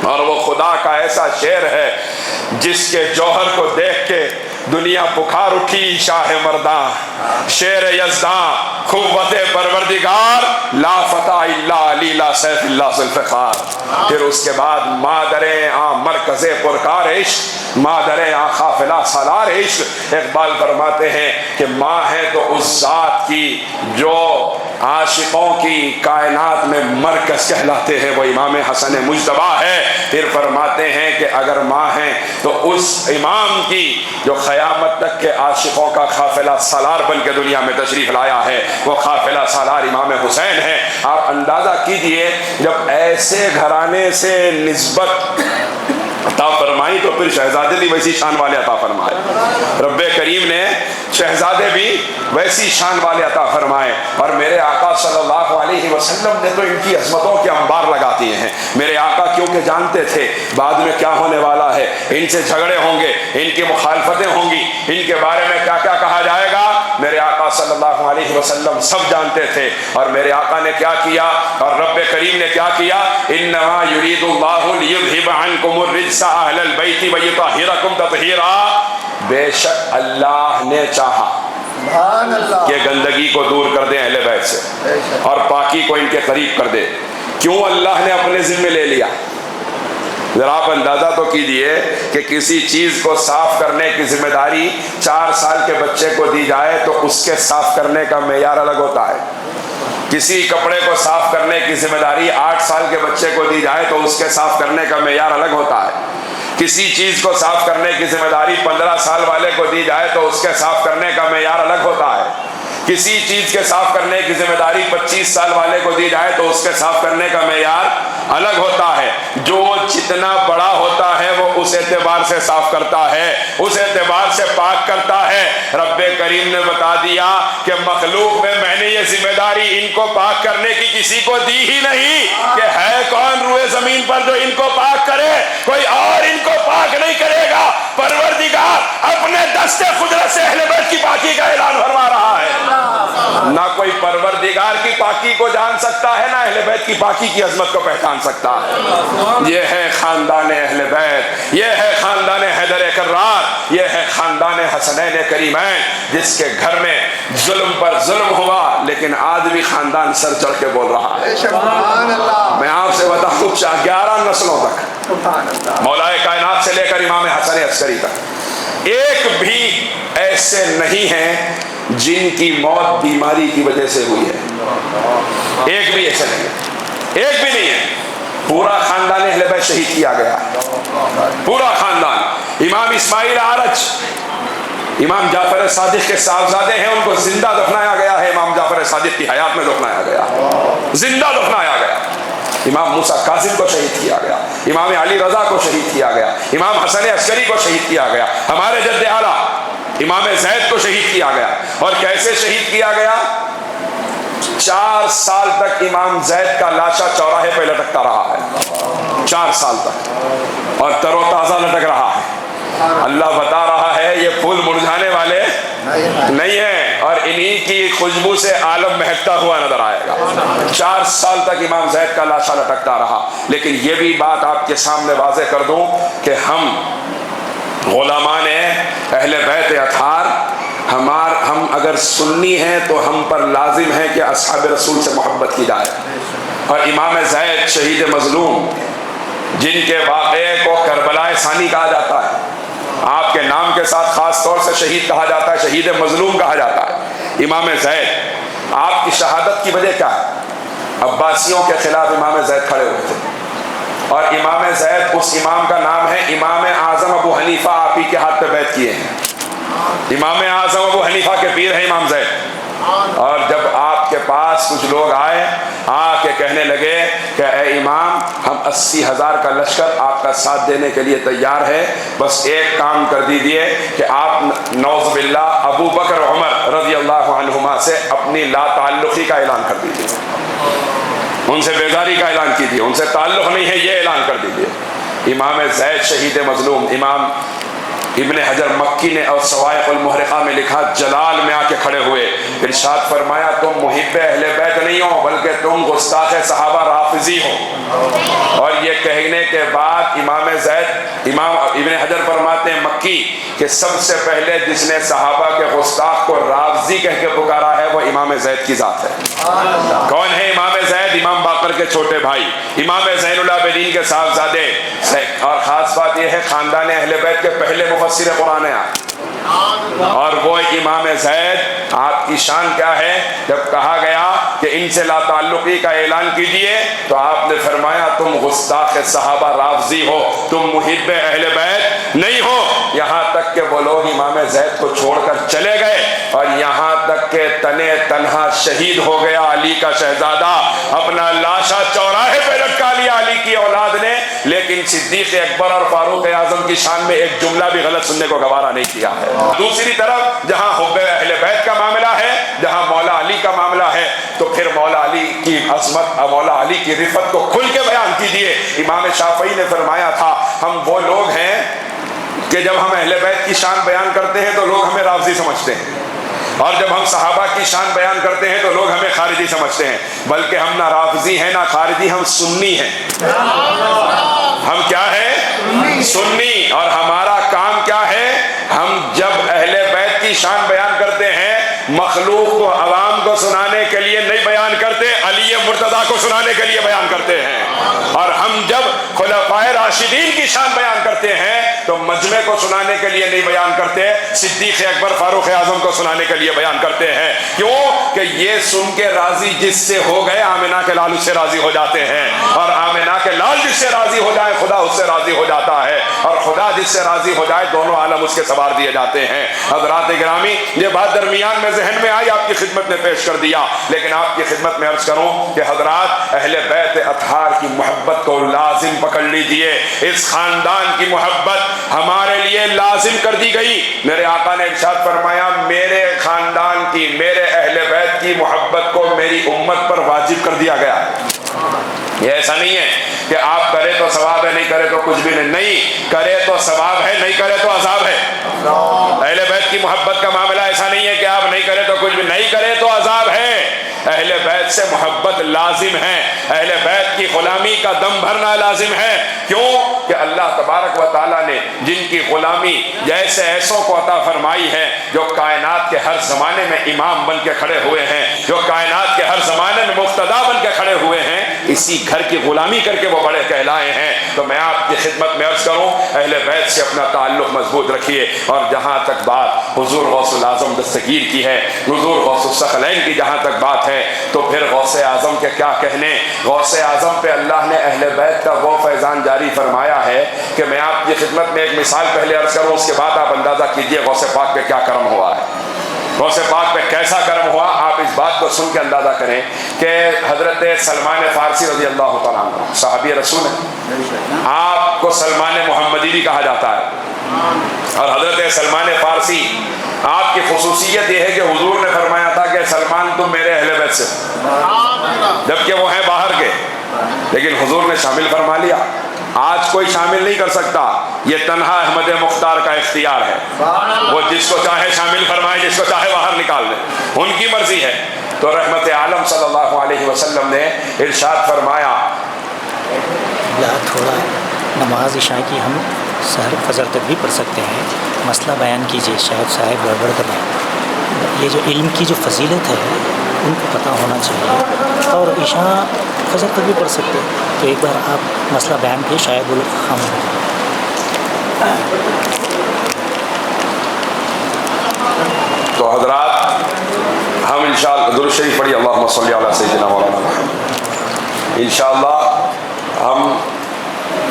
اور وہ خدا کا ایسا شیر ہے جس کے جوہر کو دیکھ کے دنیا پکار اٹھی شاہ مرداں، شیر یزداں قوت پروردگار، لا فتح الا علی لا سیف اللہ ذوالفقار۔ پھر اس کے بعد مادریں مرکز پرکار عشق، مادریں قافلہ سالار عشق۔ اقبال فرماتے ہیں کہ ماں ہے تو اس ذات کی جو عاشقوں کی کائنات میں مرکز کہلاتے ہیں، وہ امام حسن مجتبیٰ ہے۔ پھر فرماتے ہیں کہ اگر ماں ہے تو اس امام کی جو قیامت تک کے عاشقوں کا قافلہ سالار بن کے دنیا میں تشریف لایا ہے، وہ قافلہ سالار امام حسین ہے۔ آپ اندازہ کیجئے جب ایسے گھرانے سے نسبت عطا فرمائی تو پھر شہزادے بھی ویسی شان والے عطا فرمائے، رب کریم نے شہزادے بھی ویسی شان والے عطا فرمائے۔ اور میرے آقا صلی اللہ علیہ وسلم نے تو ان کی عظمتوں کے انبار لگا دیے ہیں۔ میرے آقا کیونکہ جانتے تھے بعد میں کیا ہونے والا ہے، ان سے جھگڑے ہوں گے، ان کی مخالفتیں ہوں گی، ان کے بارے میں کیا کیا کہا جائے گا، میرے آقا صلی اللہ علیہ وسلم سب جانتے تھے۔ اور میرے آقا نے کیا کیا اور رب کریم نے کیا کیا، انما یرید اللہ لیذھب عنکم الرجس اہل البیت ویطہرکم تطہیرا۔ بے شک اللہ نے چاہا کہ گندگی کو دور کر دیں اہل بیت سے اور پاکی کو ان کے قریب کر دے۔ کیوں اللہ نے اپنے ذمہ لے لیا؟ ذرا آپ اندازہ تو کیجئے کہ کسی چیز کو صاف کرنے کی ذمہ داری 4 سال کے بچے کو دی جائے تو اس کے صاف کرنے کا معیار الگ ہوتا ہے، کسی کپڑے کو صاف کرنے کی ذمہ داری 8 سال کے بچے کو دی جائے تو اس کے صاف کرنے کا معیار الگ ہوتا ہے، کسی چیز کو صاف کرنے کی ذمہ داری 15 سال والے کو دی جائے تو اس کے صاف کرنے کا معیار الگ ہوتا ہے، کسی چیز کے صاف کرنے کی ذمہ داری 25 سال والے کو دی جائے تو اس کے صاف کرنے کا معیار الگ ہوتا ہے. جو جتنا بڑا ہوتا ہے وہ اس اعتبار سے صاف کرتا ہے, اس اعتبار سے پاک کرتا ہے. رب کریم نے بتا دیا کہ مخلوق میں نے یہ ذمہ داری ان کو پاک کرنے کی کسی کو دی ہی نہیں, کہ ہے کون روئے زمین پر جو ان کو پاک کرے, کوئی اور ان کو پاک نہیں کرے گا. پروردگار اپنے دست قدرت سے اہل بیت کی پاکی کا اعلان فرما رہا ہے. نہ کوئی پروردگار کی پاکی کو جان سکتا ہے, نہ اہل بیت کی پاکی کی عظمت کو پہچان سکتا ہے. یہ ہے خاندان اہل بیت, یہ ہے خاندان حیدر کرار, یہ ہے خاندان حسنین کریمین, جس کے گھر میں ظلم پر ظلم ہوا لیکن آج بھی خاندان سر چڑھ کے بول رہا ہے. میں آپ سے بتاؤں 11 نسلوں تک مولا کائنات سے لے کر امام حسن عسکری تک ایک بھی ایسے نہیں ہیں جن کی موت بیماری کی وجہ سے ہوئی ہے. ایک بھی ایسے نہیں ہے, ایک بھی نہیں ہے. پورا خاندان اہل بیت شہید کیا گیا, پورا خاندان. امام اسماعیل عارج امام جعفر صادق کے صاحبزادے ہیں, ان کو زندہ دفنایا گیا ہے. امام جعفر صادق کی حیات میں دفنایا گیا, زندہ دفنایا گیا. امام موسیٰ کاظم کو شہید کیا گیا, امام علی رضا کو شہید کیا گیا, امام حسن عسکری کو شہید کیا گیا, ہمارے جد اعلیٰ امام زید کو شہید کیا گیا. اور کیسے شہید کیا گیا؟ 4 سال تک امام زید کا لاشا چوراہے پہ لٹکتا رہا ہے, 4 سال تک, اور تر و تازہ لٹک رہا ہے. اللہ بتا رہا ہے یہ پھول مرجھانے والے نہیں ہیں, اور انہی کی خوشبو سے عالم مہکتا ہوا نظر آئے گا. 4 سال تک امام زید کا لاشا لٹکتا رہا. لیکن یہ بھی بات آپ کے سامنے واضح کر دوں کہ ہم غلامان اہل بیت اطہار, ہم اگر سنی ہیں تو ہم پر لازم ہے کہ اصحاب رسول سے محبت کی جائے. اور امام زید شہید مظلوم, جن کے واقعے کو کربلا ثانی کہا جاتا ہے, آپ کے نام کے ساتھ خاص طور سے شہید کہا جاتا ہے, شہید مظلوم کہا جاتا ہے. امام زید, آپ کی شہادت کی وجہ کیا ہے؟ عباسیوں کے خلاف امام زید کھڑے ہوئے تھے, اور امام زید اس امام کا نام ہے امام اعظم ابو حنیفہ, آپ ہی کے ہاتھ پہ بیعت کیے ہیں. امام اعظم ابو حنیفہ کے پیر ہیں امام زید. اور جب آپ کے پاس کچھ لوگ آئے, آ کے کہنے لگے کہ اے امام, ہم 80,000 کا لشکر آپ کا ساتھ دینے کے لیے تیار ہے, بس ایک کام کر دیجئے کہ آپ نعوذ باللہ ابو بکر عمر رضی اللہ عنہما سے اپنی لا تعلقی کا اعلان کر دیجئے, ان سے بیزاری کا اعلان کیجئے, ان سے تعلق نہیں ہے یہ اعلان کر دیجئے. امام زید شہید مظلوم. امام ابن حجر مکی نے اور سوائق المحرقہ میں لکھا, جلال میں آ کے کھڑے ہوئے, ارشاد فرمایا تم محب اہل بیت نہیں ہو بلکہ تم گستاخ صحابہ رافضی ہو. اور یہ کہنے کے بعد امام زید, امام ابن حجر فرماتے ہیں مکی کہ سب سے پہلے جس نے صحابہ کے گستاخ کو رافضی کہہ کے پکارا ہے وہ امام زید کی ذات ہے. کون ہے امام زید؟ امام باقر کے چھوٹے بھائی, امام زین العابدین کے صاحبزادے. اور خاص بات یہ ہے خاندان اہل بیت کے پہلے مفسر قرآن ہیں. اور وہ امام زید, آپ کی شان کیا ہے؟ جب کہا گیا کہ ان سے لا تعلقی کا اعلان کیجئے تو آپ نے فرمایا تم گستاخ صحابہ رافضی ہو, تم محب اہل بیت نہیں ہو. یہاں تک کہ وہ لوگ امام زید کو چھوڑ کر چلے گئے, اور یہاں تک کہ تنے تنہا شہید ہو گیا علی کا شہزادہ, اپنا لاشا چوراہے پہ لٹکا لیا علی کی اولاد نے, لیکن صدیق اکبر اور فاروق اعظم کی شان میں ایک جملہ بھی غلط سننے کو گوارا نہیں کیا ہے. دوسری طرف جہاں حب اہل بیت کا معاملہ ہے, جہاں مولا علی کا معاملہ ہے, تو پھر مولا علی کی عظمت, مولا علی کی رفت کو کھل کے بیان کیجئے. امام شافعی نے فرمایا تھا ہم وہ لوگ ہیں کہ جب ہم اہل بیت کی شان بیان کرتے ہیں تو لوگ ہمیں رافضی سمجھتے ہیں, اور جب ہم صحابہ کی شان بیان کرتے ہیں تو لوگ ہمیں خارجی سمجھتے ہیں. بلکہ ہم نہ رافضی ہیں نہ خارجی, ہم سنی ہیں. ہم کیا ہیں؟ سنی. اور ہمارا کام کیا ہے؟ ہم جب اہل بیت کی شان بیان کرتے ہیں مخلوق کو, عوام کو سنانے کے لیے نہیں بیان کرتے, علی مرتضیٰ کو سنانے کے لیے بیان کرتے ہیں. اور ہم جب خلفائے راشدین کی شان بیان کرتے ہیں تو تو مجمع کو سنانے کے لیے نہیں بیان کرتے، صدیق اکبر فاروق اعظم کو سنانے کے لیے بیان کرتے ہیں۔ کیوں کہ یہ سن کے راضی جس سے ہو گئے، آمنہ کے لال اس سے راضی ہو جاتے ہیں، اور آمنہ کے لال جس سے راضی ہو جائے خدا اس سے راضی ہو جاتا ہے، اور خدا جس سے راضی ہو جائے دونوں عالم اس کے سوار دیے جاتے ہیں۔ حضرات گرامی، یہ بات درمیان میں ذہن میں آئی، آپ کی خدمت میں پیش کر دیا، لیکن آپ کی خدمت میں عرض کروں کہ حضرات اہل بیت اطہار کی محبت کو لازم پکڑ لیجئے۔ اس خاندان کی محبت ہمارے لیے لازم کر دی گئی۔ میرے آقا نے ارشاد فرمایا میرے خاندان کی، میرے اہل بیت کی محبت کو میری امت پر واجب کر دیا گیا۔ یہ ایسا نہیں ہے کہ آپ کرے تو ثواب ہے، نہیں کرے تو کچھ بھی نہیں، کرے تو ثواب ہے، نہیں کرے تو عذاب ہے۔ اہل بیت کی محبت کا معاملہ ایسا نہیں ہے کہ آپ نہیں کرے تو کچھ بھی نہیں، کرے تو عذاب ہے۔ اہل بیت سے محبت لازم ہے، اہل بیت کی غلامی کا دم بھرنا لازم ہے۔ کیوں کہ اللہ تبارک و تعالیٰ نے جن کی غلامی جیسے ایسوں کو عطا فرمائی ہے، جو کائنات کے ہر زمانے میں امام بن کے کھڑے ہوئے ہیں، جو کائنات کے ہر زمانے میں مقتدا بن کے کھڑے ہوئے ہیں، اسی گھر کی غلامی کر کے وہ بڑے کہلائے ہیں۔ تو میں آپ کی خدمت میں عرض کروں اہل بیت سے اپنا تعلق مضبوط رکھیے۔ اور جہاں تک بات حضور غوث الاعظم دستگیر کی ہے، حضور غوث الثقلین کی جہاں تک بات ہے، تو پھر غوث اعظم کے کیا کہنے۔ غوث اعظم پہ اللہ نے اہل بیت کا وہ فیضان جاری فرمایا ہے کہ میں آپ کی خدمت میں ایک مثال پہلے عرض کروں، اس کے بعد آپ اندازہ کیجئے غوث پاک پہ کیا کرم ہوا ہے، غوث پاک پہ کیسا کرم ہوا۔ آپ اس بات کو سن کے اندازہ کریں کہ حضرت سلمان فارسی رضی اللہ تعالیٰ عنہ صحابی رسول ہیں، آپ کو سلمان محمدی بھی کہا جاتا ہے، اور حضرت سلمان فارسی آپ کی خصوصیت یہ ہے کہ حضور نے فرمایا تھا کہ سلمان تم میرے اہل بیت سے، جبکہ وہ ہیں باہر کے، لیکن حضور نے شامل فرما لیا۔ آج کوئی شامل نہیں کر سکتا، یہ تنہا احمد مختار کا اختیار ہے، وہ جس کو چاہے شامل فرمائے، جس کو چاہے باہر نکال دے، ان کی مرضی ہے۔ تو رحمت عالم صلی اللہ علیہ وسلم نے ارشاد فرمایا، تھوڑا نماز عشاء کی ہم سحر فجر تک بھی پڑھ سکتے ہیں، مسئلہ بیان کیجیے، شاید صاحب گڑبڑ کریں۔ یہ جو علم کی جو فضیلت ہے ان کو پتہ ہونا چاہیے، اور عشاء فجر تک بھی پڑھ سکتے ہیں، تو ایک بار آپ مسئلہ بیان کیے، شاید وہ لوگ ہم تو حضرات ہم انشاءاللہ درود شریف پڑھی، اللہم صلی علی سیدنا مولانا محمد۔ انشاءاللہ ہم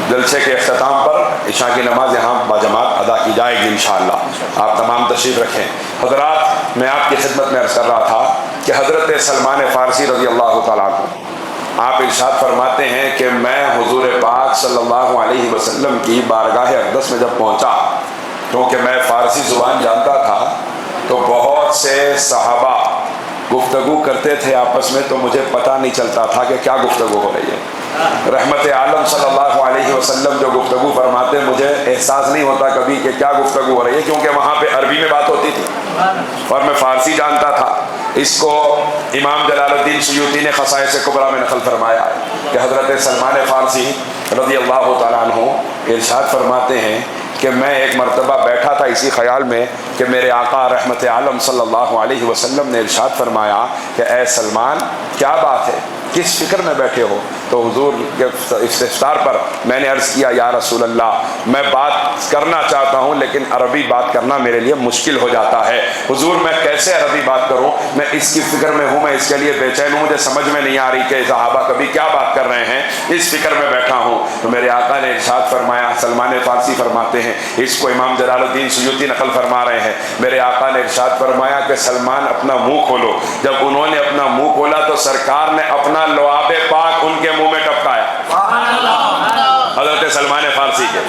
جلسے کے اختتام پر عشاء کی نماز یہاں باجماعت ادا کی جائے گی انشاءاللہ، آپ تمام تشریف رکھیں۔ حضرات میں آپ کی خدمت میں عرض کر رہا تھا کہ حضرت سلمان فارسی رضی اللہ تعالیٰ عنہ آپ ارشاد فرماتے ہیں کہ میں حضور پاک صلی اللہ علیہ وسلم کی بارگاہ اقدس میں جب پہنچا، کیونکہ میں فارسی زبان جانتا تھا، تو بہت سے صحابہ گفتگو کرتے تھے آپس میں، تو مجھے پتہ نہیں چلتا تھا کہ کیا گفتگو ہو رہی ہے۔ رحمت عالم صلی اللہ علیہ وسلم جو گفتگو فرماتے مجھے احساس نہیں ہوتا کبھی کہ کیا گفتگو ہو رہی ہے، کیونکہ وہاں پہ عربی میں بات ہوتی تھی اور میں فارسی جانتا تھا۔ اس کو امام جلال الدین سیوطی نے خصائص کبریٰ میں نقل فرمایا ہے کہ حضرت سلمان فارسی رضی اللہ تعالیٰ عنہ ارشاد فرماتے ہیں کہ میں ایک مرتبہ بیٹھا تھا اسی خیال میں کہ میرے آقا رحمت عالم صلی اللہ علیہ وسلم نے ارشاد فرمایا کہ اے سلمان کیا بات ہے، کس فکر میں بیٹھے ہو؟ تو حضور کے استفسار پر میں نے عرض کیا یا رسول اللہ میں بات کرنا چاہتا ہوں لیکن عربی بات کرنا میرے لیے مشکل ہو جاتا ہے، حضور میں کیسے عربی بات کروں، میں اس کی فکر میں ہوں، میں اس کے لیے بے چین ہوں، مجھے سمجھ میں نہیں آ رہی کہ صحابہ کبھی کیا بات کر رہے ہیں، اس فکر میں بیٹھا ہوں۔ تو میرے آقا نے ارشاد فرمایا، سلمان فارسی فرماتے ہیں، اس کو امام جلال الدین سیوطی نقل فرما رہے ہیں، میرے آقا نے ارشاد فرمایا کہ سلمان اپنا منہ کھولو۔ جب انہوں نے اپنا منہ کھولا تو سرکار نے اپنا لعاب پاک ان کے منہ میں ٹپکایا، حضرت سلمان فارسی کے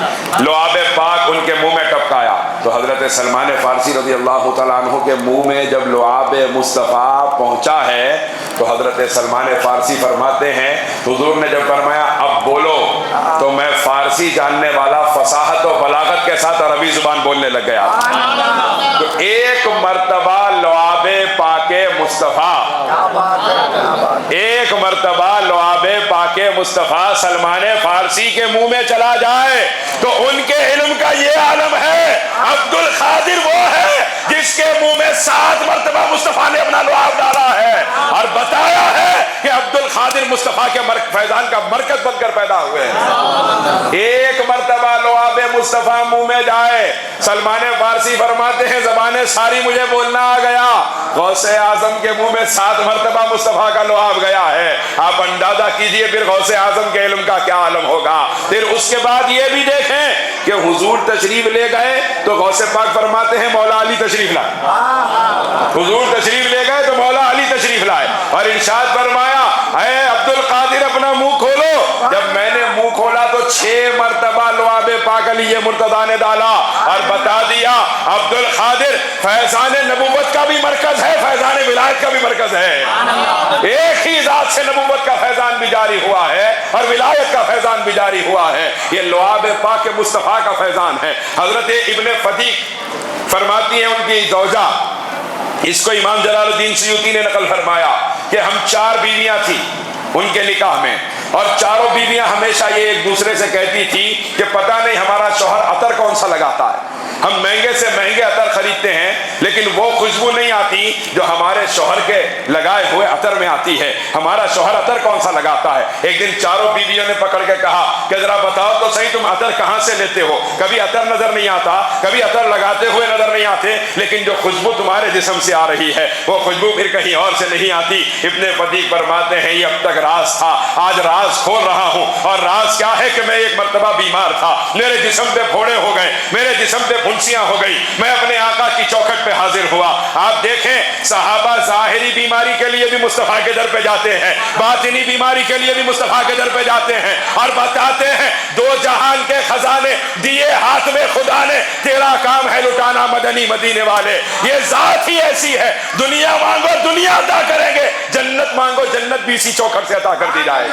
لعاب پاک ان کے منہ میں ٹپکایا۔ تو حضرت سلمان فارسی رضی اللہ تعالیٰ عنہ کے منہ میں جب لعاب مصطفیٰ پہنچا ہے تو حضرت سلمان فارسی فرماتے ہیں حضور نے جب فرمایا اب بولو تو میں فارسی جاننے والا فصاحت و بلاغت کے ساتھ عربی زبان بولنے لگ گیا۔ تو ایک مرتبہ لعاب پاک مصطفیٰ، ایک مرتبہ لعاب پاک مصطفیٰ سلمان فارسی کے منہ میں چلا جائے تو ان کے علم کا یہ عالم ہے، عبد القادر وہ ہے جس کے منہ میں 7 مرتبہ مصطفیٰ نے اپنا لعاب ڈالا ہے اور بتایا ہے کہ عبد القادر مصطفیٰ کے فیضان کا مرکز بن کر پیدا ہوئے ہیں۔ ایک مرتبہ لعاب مصطفیٰ منہ میں جائے، سلمان فارسی فرماتے ہیں زبان ساری مجھے بولنا آ گیا، غوث اعظم کے منہ میں 7 مرتبہ مصطفیٰ کا لعاب گیا ہے۔ آپ اندازہ کیجئے پھر غوث اعظم کے علم کا کیا عالم ہوگا۔ پھر اس کے بعد یہ بھی دیکھیں کہ حضور تشریف لے گئے تو غوث پاک فرماتے ہیں مولا علی تشریف لائے، حضور تشریف لے گئے تو مولا علی تشریف لائے، اور ارشاد فرمایا اے عبد القادر اپنا منہ کھولو۔ جب میں نے منہ کھولا تو 6 مرتبہ لعاب پاک علی مرتضیٰ نے ڈالا اور بتا دیا عبد القادر فیضان نبوت کا بھی مرکز ہے، فیضان ولایت کا بھی مرکز ہے، ایک ہی ذات سے نبوت کا فیضان بھی جاری ہوا ہے اور ولایت کا فیضان بھی جاری ہوا ہے۔ یہ لعاب پاک مصطفیٰ کا فیضان ہے۔ حضرت ابن فتیق فرماتی ہیں ان کی زوجہ، اس کو امام جلال الدین سیوطی نے نقل فرمایا کہ ہم 4 بیویاں تھیں ان کے نکاح میں، اور چاروں بیویاں ہمیشہ یہ ایک دوسرے سے کہتی تھی کہ پتہ نہیں ہمارا شوہر عطر کون سا لگاتا ہے، ہم مہنگے سے مہنگے عطر خریدتے ہیں لیکن وہ خوشبو نہیں آتی جو ہمارے شوہر کے لگائے ہوئے عطر میں آتی ہے، ہمارا شوہر عطر کون سا لگاتا ہے۔ ایک دن چاروں بیویوں نے پکڑ کے کہا کہ ذرا بتاؤ تو صحیح تم عطر کہاں سے لیتے ہو، کبھی عطر نظر نہیں آتا، کبھی عطر لگاتے ہوئے نظر نہیں آتے، لیکن جو خوشبو تمہارے جسم سے آ رہی ہے وہ خوشبو پھر کہیں اور سے نہیں آتی۔ ابن فتیق فرماتے ہیں یہ اب تک راز تھا، آج راز کھول رہا ہوں، اور راز کیا ہے کہ میں ایک مرتبہ بیمار تھا، میرے جسم پہ پھوڑے ہو گئے، میرے جسم پہ پھنسیاں ہو گئی، میں اپنے آقا کی چوکھٹ پہ حاضر ہوا۔ آپ دیکھیں صحابہ ظاہری بیماری کے لیے بھی مصطفیٰ کے در پہ جاتے ہیں، باطنی بیماری کے لیے بھی مصطفیٰ کے در پہ جاتے ہیں، اور بتاتے ہیں 2 جہان کے خزانے دیے ہاتھ میں خدا نے، تیرا کام ہے لٹانا مدنی مدینے والے۔ یہ ذات ہی ایسی ہے، دنیا مانگو دنیا عطا کریں گے، جنت مانگو جنت بھی اسی چوکھٹ سے عطا کر دی جائے گی۔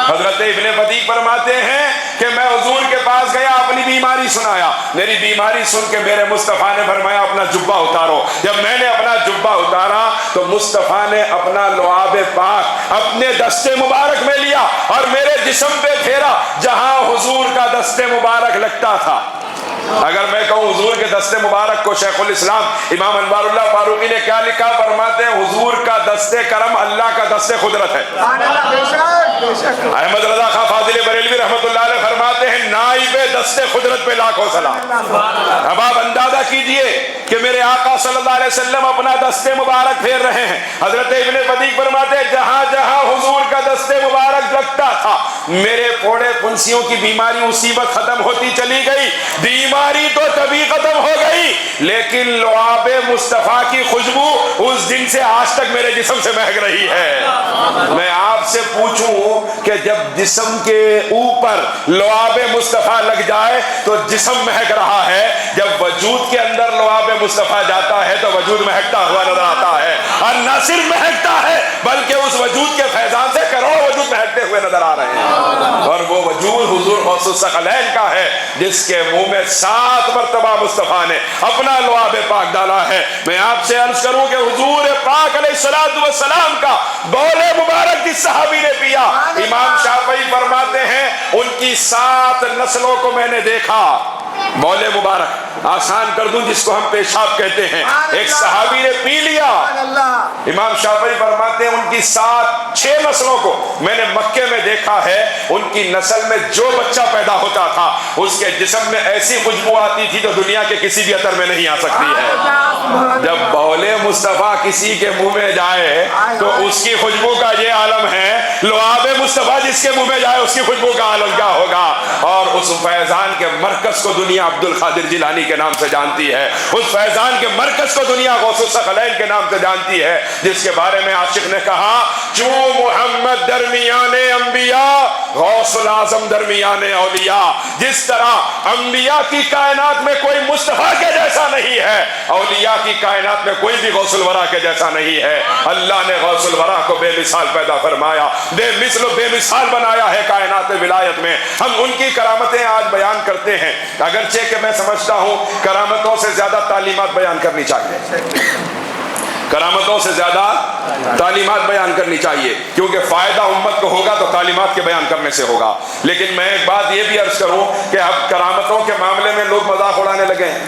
حضرت ابن فتیق فرماتے ہیں کہ میں حضور کے پاس گیا، اپنی بیماری سنایا، میری بیماری سن کے میرے مصطفیٰ نے فرمایا اپنا جبہ اتارو۔ جب میں نے اپنا جبہ اتارا تو مصطفیٰ نے اپنا لعاب پاک اپنے دستے مبارک میں لیا اور میرے جسم پہ پھیرا جہاں حضور کا دستے مبارک لگتا تھا۔ اگر میں کہوں حضور کے دستے مبارک کو شیخ الاسلام امام انوار اللہ فاروقی نے کیا لکھا، فرماتے ہیں حضور کا دستے کرم اللہ کا دستے قدرت ہے۔ احمد رضا خان فاضل بریلوی رحمۃ اللہ علیہ فرماتے ہیں نائب دستے قدرت پہ لاکھوں سلام۔ اب آپ اندازہ کیجئے کہ میرے آقا صلی اللہ علیہ وسلم اپنا دستے مبارک پھیر رہے ہیں۔ حضرت ابن فتیق فرماتے ہیں جہاں جہاں حضور کا دستے مبارک لگتا تھا میرے پھوڑے پھنسیوں کی بیماری اسی وقت ختم ہوتی چلی گئی، بیماری تو تبھی ختم ہو گئی لیکن لعاب مصطفیٰ کی خوشبو اس دن سے آج تک میرے جسم سے مہک رہی ہے۔ میں آپ سے پوچھوں کہ جب جسم کے اوپر لعاب مصطفیٰ لگ جائے تو جسم مہک رہا ہے، جب وجود کے اندر لعاب مصطفیٰ جاتا ہے تو وجود مہکتا ہوا نظر آتا ہے، اور نہ صرف مہکتا ہے بلکہ اس وجود کے فیضان سے کروڑوں وجود مہکتے ہوئے نظر آ رہے ہیں، اور وہ وجود حضور غوث الثقلین کا ہے جس کے منہ میں 7 مرتبہ مصطفیٰ نے اپنا لعاب پاک ڈالا ہے۔ میں آپ سے عرض کروں کہ حضور پاک علیہ السلام کا بول مبارک جس صحابی نے پیا، امام شافعی فرماتے ہیں ان کی 7 نسلوں کو میں نے دیکھا۔ بول مبارک آسان کر دوں جس کو ہم پیشاب کہتے ہیں، ایک صحابی نے پی لیا، امام شافعی فرماتے ہیں ان کی 6 نسلوں کو میں نے مکے میں دیکھا ہے، ان کی نسل میں جو بچہ پیدا ہوتا تھا اس کے جسم میں ایسی خوشبو آتی تھی جو دنیا کے کسی بھی عطر میں نہیں آ سکتی ہے۔ جب بول مصطفیٰ کسی کے منہ میں جائے تو اس کی خوشبو کا یہ عالم ہے، لعاب مصطفیٰ جس کے منہ میں جائے اس کی خوشبو کا عالم کیا ہوگا۔ اور اس فیضان کے مرکز کو دنیا عبد القادر جیلانی کے نام سے جانتی ہے، اس فیضان کے مرکز کو دنیا غوث الثقلین کے نام سے جانتی ہے، جس کے بارے میں عاشق نے کہا چوں محمد درمیان انبیاء غوث الاعظم درمیان اولیاء۔ جس طرح انبیاء کی کائنات میں کوئی مصطفیٰ کے جیسا نہیں ہے، اولیاء کی کائنات میں کوئی بھی غوث الورا کے جیسا نہیں ہے۔ اللہ نے غوث الورا کو بے مثال پیدا فرمایا، بے مثل و بے مثال بنایا ہے کائنات ولایت میں۔ ہم ان کی کرامتیں آج بیان کرتے ہیں، اگرچہ کہ میں سمجھتا ہوں کرامتوں سے زیادہ تعلیمات بیان کرنی چاہیے، کرامتوں سے زیادہ تعلیمات بیان کرنی چاہیے، کیونکہ فائدہ امت کو ہوگا تو تعلیمات کے بیان کرنے سے ہوگا۔ لیکن میں ایک بات یہ بھی عرض کروں کہ اب کرامتوں کے معاملے میں لوگ مذاق اڑانے لگے ہیں،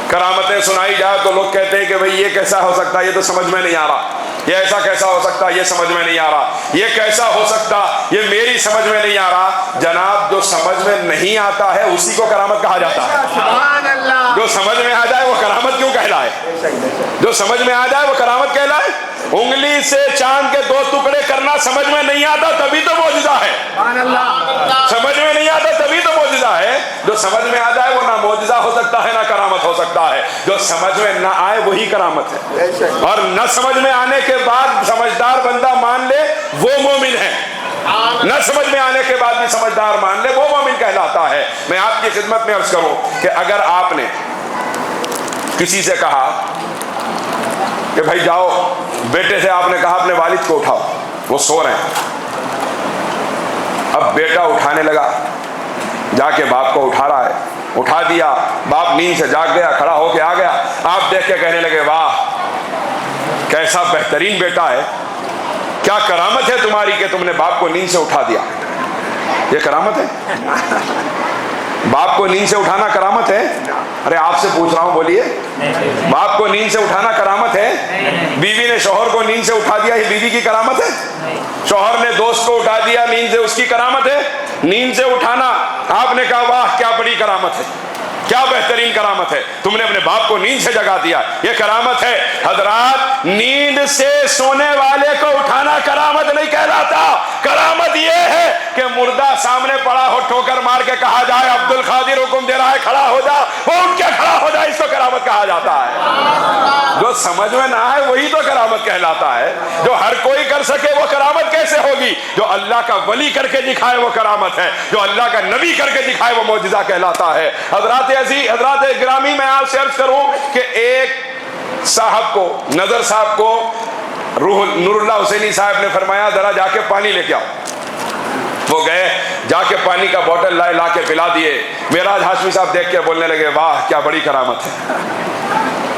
کرامتیں سنائی جائے تو لوگ کہتے ہیں کہ بھئی یہ کیسا ہو سکتا ہے، یہ تو سمجھ میں نہیں آ رہا۔ یہ ایسا کیسا ہو سکتا، یہ سمجھ میں نہیں آ رہا، یہ کیسا ہو سکتا، یہ میری سمجھ میں نہیں آ رہا۔ جناب جو سمجھ میں نہیں آتا ہے اسی کو کرامت کہا جاتا ہے۔ سبحان اللہ۔ جو سمجھ میں آ جائے وہ کرامت کیوں کہلائے؟ جو سمجھ میں آ جائے وہ کرامت کہلائے؟ انگلی سے چاند کے 2 ٹکڑے کرنا سمجھ میں نہیں آتا تبھی تو معجزہ ہے۔ سبحان اللہ۔ سمجھ میں نہیں آتا تبھی تو معجزہ ہے۔ جو سمجھ میں آ جائے وہ نہ معجزہ ہو سکتا ہے نہ کرامت ہو سکتا ہے۔ جو سمجھ میں نہ آئے وہی کرامت ہے، اور نہ سمجھ میں آنے کے بعد سمجھدار بندہ مان لے وہ مومن ہے، نہ سمجھ میں آنے کے بعد بھی سمجھدار مان لے وہ مومن کہلاتا ہے۔ میں آپ کی خدمت میں عرض کروں کہ اگر آپ نے کسی سے کہا کہ بھائی جاؤ، بیٹے سے آپ نے کہا اپنے والد کو اٹھاؤ، وہ سو رہے ہیں، اب بیٹا اٹھانے لگا، جا کے باپ کو اٹھا رہا ہے، اٹھا دیا، باپ نیند سے جاگ گیا، کھڑا ہو کے آ گیا، آپ دیکھ کے کہنے لگے واہ کیسا بہترین بیٹا ہے، کیا کرامت ہے تمہاری کہ تم نے باپ کو نیند سے اٹھا دیا۔ یہ کرامت ہے؟ باپ کو نیند سے اٹھانا کرامت ہے؟ ارے آپ سے پوچھ رہا ہوں، بولیے، باپ کو نیند سے اٹھانا کرامت ہے؟ بیوی نے شوہر کو نیند سے اٹھا دیا، یہ بیوی کی کرامت ہے؟ شوہر نے دوست کو اٹھا دیا نیند سے، اس کی کرامت ہے؟ نیند سے اٹھانا آپ نے کہا واہ کیا بڑی کرامت ہے، کیا بہترین کرامت ہے، تم نے اپنے باپ کو نیند سے جگا دیا، یہ کرامت ہے۔ حضرات نیند سے سونے والے کو اٹھانا کرامت نہیں کہلاتا، کرامت یہ ہے کہ مردہ سامنے پڑا ہو ٹھوکر مار کے کہا جائے عبد القادر حکم دے رہا ہے کھڑا ہو جا، وہ اٹھ کے کھڑا ہو جائے، اس کو کرامت کہا جاتا ہے۔ جو سمجھ میں نہ آئے وہی تو کرامت کہلاتا ہے۔ جو ہر کوئی کر سکے وہ کرامت کیسے ہوگی؟ جو اللہ کا ولی کر کے دکھائے وہ کرامت ہے، جو اللہ کا نبی کر کے دکھائے وہ معجزہ کہلاتا ہے۔ حضرات عزیز، حضرات گرامی، میں آپ سے عرض کروں کہ ایک صاحب کو، نظر صاحب کو نور اللہ حسینی صاحب نے فرمایا ذرا جا کے پانی لے کے آؤ۔ وہ گئے، جا کے پانی کا بوتل لائے، لا کے پلا دیے۔ معراج ہاشمی صاحب دیکھ کے بولنے لگے واہ کیا بڑی کرامت ہے،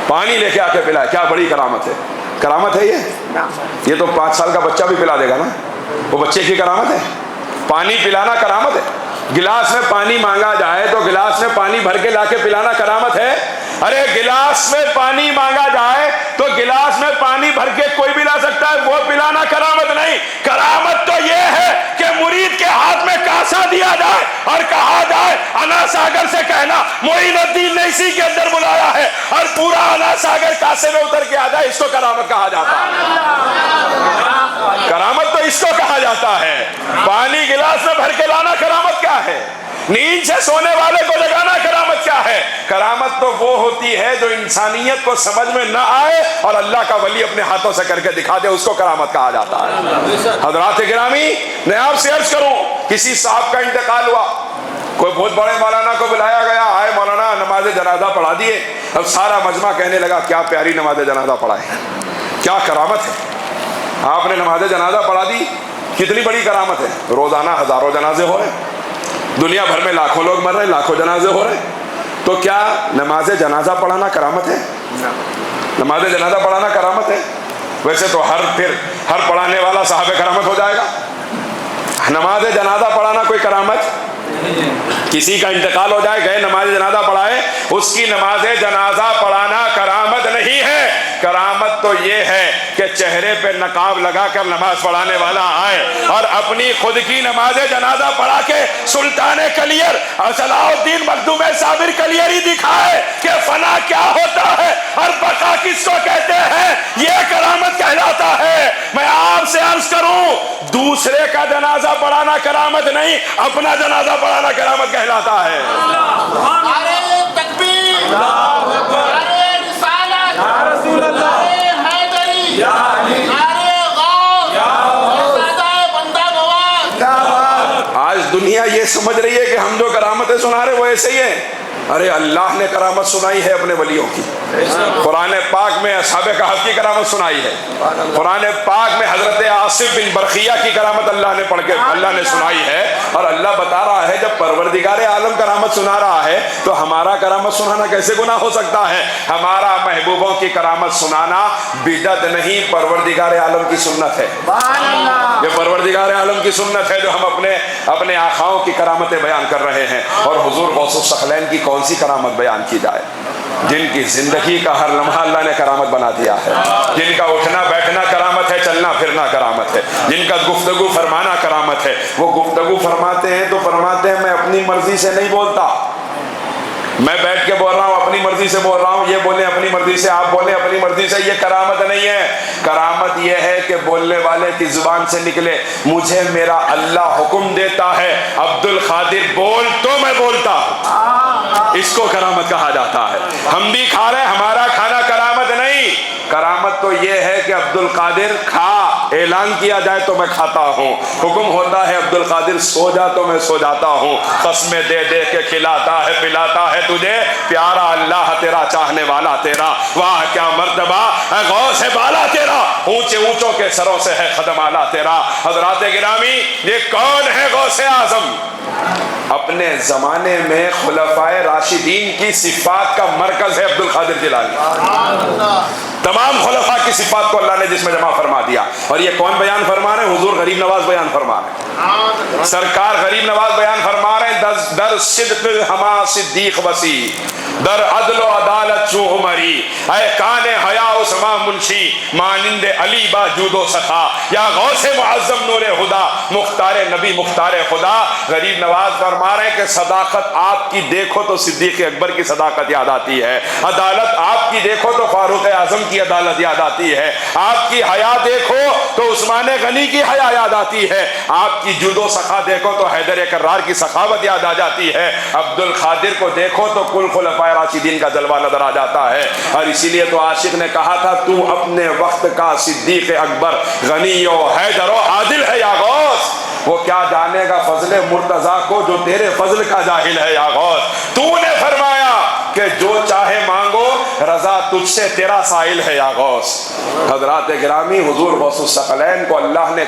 پانی لے کے آ کے پلائے، کیا بڑی کرامت ہے۔ کرامت ہے یہ تو 5 سال کا بچہ بھی پلا دے گا نا، وہ بچے کی کرامت ہے۔ پانی پلانا کرامت ہے، گلاس میں پانی مانگا جائے تو گلاس میں پانی بھر کے لا کے پلانا کرامت ہے۔ ارے گلاس میں پانی مانگا جائے تو گلاس میں پانی بھر کے کوئی بھی لا سکتا ہے، وہ پلانا کرامت نہیں۔ کرامت تو یہ ہے کہ مرید کے ہاتھ میں کاسا دیا جائے اور کہا جائے انا ساگر سے کہنا معین الدین نے اسی کے اندر بلایا ہے، اور پورا انا ساگر کاسے میں اتر کے آ جائے، اس کو کرامت کہا جاتا ہے۔ کرامت تو اس کو کہا جاتا ہے۔ پانی گلاس میں بھر کے لانا کرامت کیا ہے؟ نیند سے سونے والے کو جگانا کرامت کیا ہے؟ کرامت تو وہ ہوتی ہے جو انسانیت کو سمجھ میں نہ آئے اور اللہ کا ولی اپنے ہاتھوں سے کر کے دکھا دے، اس کو کرامت کہا جاتا ہے۔ حضرات گرامی، میں آپ سے عرض کروں، کسی صاحب کا انتقال ہوا، کوئی بہت بڑے مولانا کو بلایا گیا، آئے مولانا نماز جنازہ پڑھا دیے۔ اب سارا مجمع کہنے لگا کیا پیاری نماز جنازہ پڑھائے، کیا کرامت ہے، آپ نے نماز جنازہ پڑھا دی، کتنی بڑی کرامت ہے۔ روزانہ ہزاروں جنازے ہو رہے ہیں، دنیا بھر میں لاکھوں لوگ مر رہے ہیں، لاکھوں جنازے ہو رہے ہیں، تو کیا نماز جنازہ پڑھانا کرامت ہے؟ نماز جنازہ پڑھانا کرامت ہے؟ ویسے تو ہر پڑھانے والا صاحب کرامت ہو جائے گا۔ نماز جنازہ پڑھانا کوئی کرامت؟ کسی کا انتقال ہو جائے، گئے نماز جنازہ پڑھائے، اس کی نماز جنازہ پڑھانا کرامت نہیں ہے۔ کرامت تو یہ ہے کہ چہرے پہ نقاب لگا کر نماز پڑھانے والا آئے اور اپنی خود کی نماز جنازہ پڑھا کے سلطان کلیر صلاح الدین مخدوم صابر کلیری دکھائے کہ فنا کیا ہوتا ہے اور بقا کس کو کہتے ہیں، یہ کرامت کہلاتا ہے۔ میں آپ سے عرض کروں، دوسرے کا جنازہ پڑھانا کرامت نہیں، اپنا جنازہ پڑھانا کرامت کہلاتا ہے۔ نعرہ تکبیر، نعرہ رسالت، نعرہ حیدری، نعرہ غوث، سادہ بندہ نواز۔ آج دنیا یہ سمجھ رہی ہے کہ ہم جو کرامتیں سنا رہے وہ ایسے ہی ہیں۔ ارے اللہ نے کرامت سنائی ہے اپنے ولیوں کی، قرآن پاک میں اصحاب کہف کی کرامت سنائی ہے، قرآن پاک میں حضرت آصف بن برخیہ کی کرامت اللہ نے پڑھ کے اللہ نے سنائی ہے، اور اللہ بتا رہا ہے جب پروردگار عالم کرامت سنا رہا ہے تو ہمارا کرامت سنانا کیسے گناہ ہو سکتا ہے؟ ہمارا محبوبوں کی کرامت سنانا بدعت نہیں، پروردگار عالم کی سنت ہے۔ یہ پروردگار عالم کی سنت ہے جو ہم اپنے آقاؤں کی کرامتیں بیان کر رہے ہیں۔ اور حضور غوث الثقلین کی کون سی کرامت بیان کی جائے، جن کی زندگی کا ہر لمحہ اللہ نے کرامت بنا دیا ہے، جن کا اٹھنا بیٹھنا کرامت کرامت ہے، جن کا گفتگو فرمانا کرامت ہے، وہ گفتگو فرماتے ہیں تو فرماتے ہیں میں اپنی مرضی سے نہیں بولتا، میں بیٹھ کے بول رہا ہوں اپنی مرضی سے بول رہا ہوں، یہ بولیں اپنی مرضی سے، آپ بولیں اپنی مرضی سے، یہ کرامت نہیں ہے۔ کرامت یہ ہے کہ بولنے والے کی زبان سے نکلے مجھے میرا اللہ حکم دیتا ہے عبد القادر بول تو میں بولتا ہوں، اس کو کرامت کہا جاتا ہے۔ ہم بھی کھا رہے ہیں، ہمارا کھانا کرامت نہیں، کرامت تو یہ ہے کہ عبد القادر کھا، اعلان کیا جائے تو میں کھاتا ہوں، حکم ہوتا ہے عبد القادر سو جا تو میں سو جاتا ہوں، قسمیں دے دے کے کھلاتا ہے پلاتا ہے تجھے پیارا اللہ تیرا، چاہنے والا تیرا، واہ کیا مرتبہ اے غوث بالا تیرا، اونچے اونچوں کے سروں سے ہے قدم اعلیٰ تیرا۔ حضرات گرامی، یہ کون ہے غوث اعظم؟ اپنے زمانے میں خلفائے راشدین کی صفات کا مرکز ہے عبد القادر جیلانی۔ تمام خلفاء کی صفات کو اللہ نے جس میں جمع فرما دیا، اور یہ کون بیان فرما رہے ہیں؟ حضور غریب نواز بیان فرما رہے ہیں، سرکار غریب نواز بیان فرما رہے ہیں، در صدق ہما صدیق وسیع، در عدل و عدالت چو عمری، اے کان حیا عثمان منشی مانند علی با جود و سخا، یا غوث معظم نور خدا مختار نبی مختار خدا۔ غریب نواز فرما رہے ہیں کہ صداقت آپ کی دیکھو تو صدیق اکبر کی صداقت یاد آتی ہے، عدالت آپ کی دیکھو تو فاروق اعظم کی عدالت یاد آتی ہے، آپ کی حیا دیکھو تو عثمان غنی کی حیا یاد آتی ہے، آپ کی جود و سخا دیکھو تو حیدر کرار کی سخاوت یاد آ جاتی ہے، عبد القادر کو دیکھو تو کل خلفائے راشدین کا جلوہ نظر آ جاتا ہے۔ اور اسی لیے تو عاشق نے کہا تھا تو اپنے وقت کا صدیق اکبر غنی و حیدر و عادل ہے یا غوث، وہ کیا جانے گا فضل مرتضیٰ کو جو تیرے فضل کا جاہل ہے یا غوث، تو نے فرمایا کہ جو چاہے مانگو رضا تجھ سے تیرا سائل ہے یا غوث۔ حضرات گرامی، حضور غوث الثقلین کو اللہ نے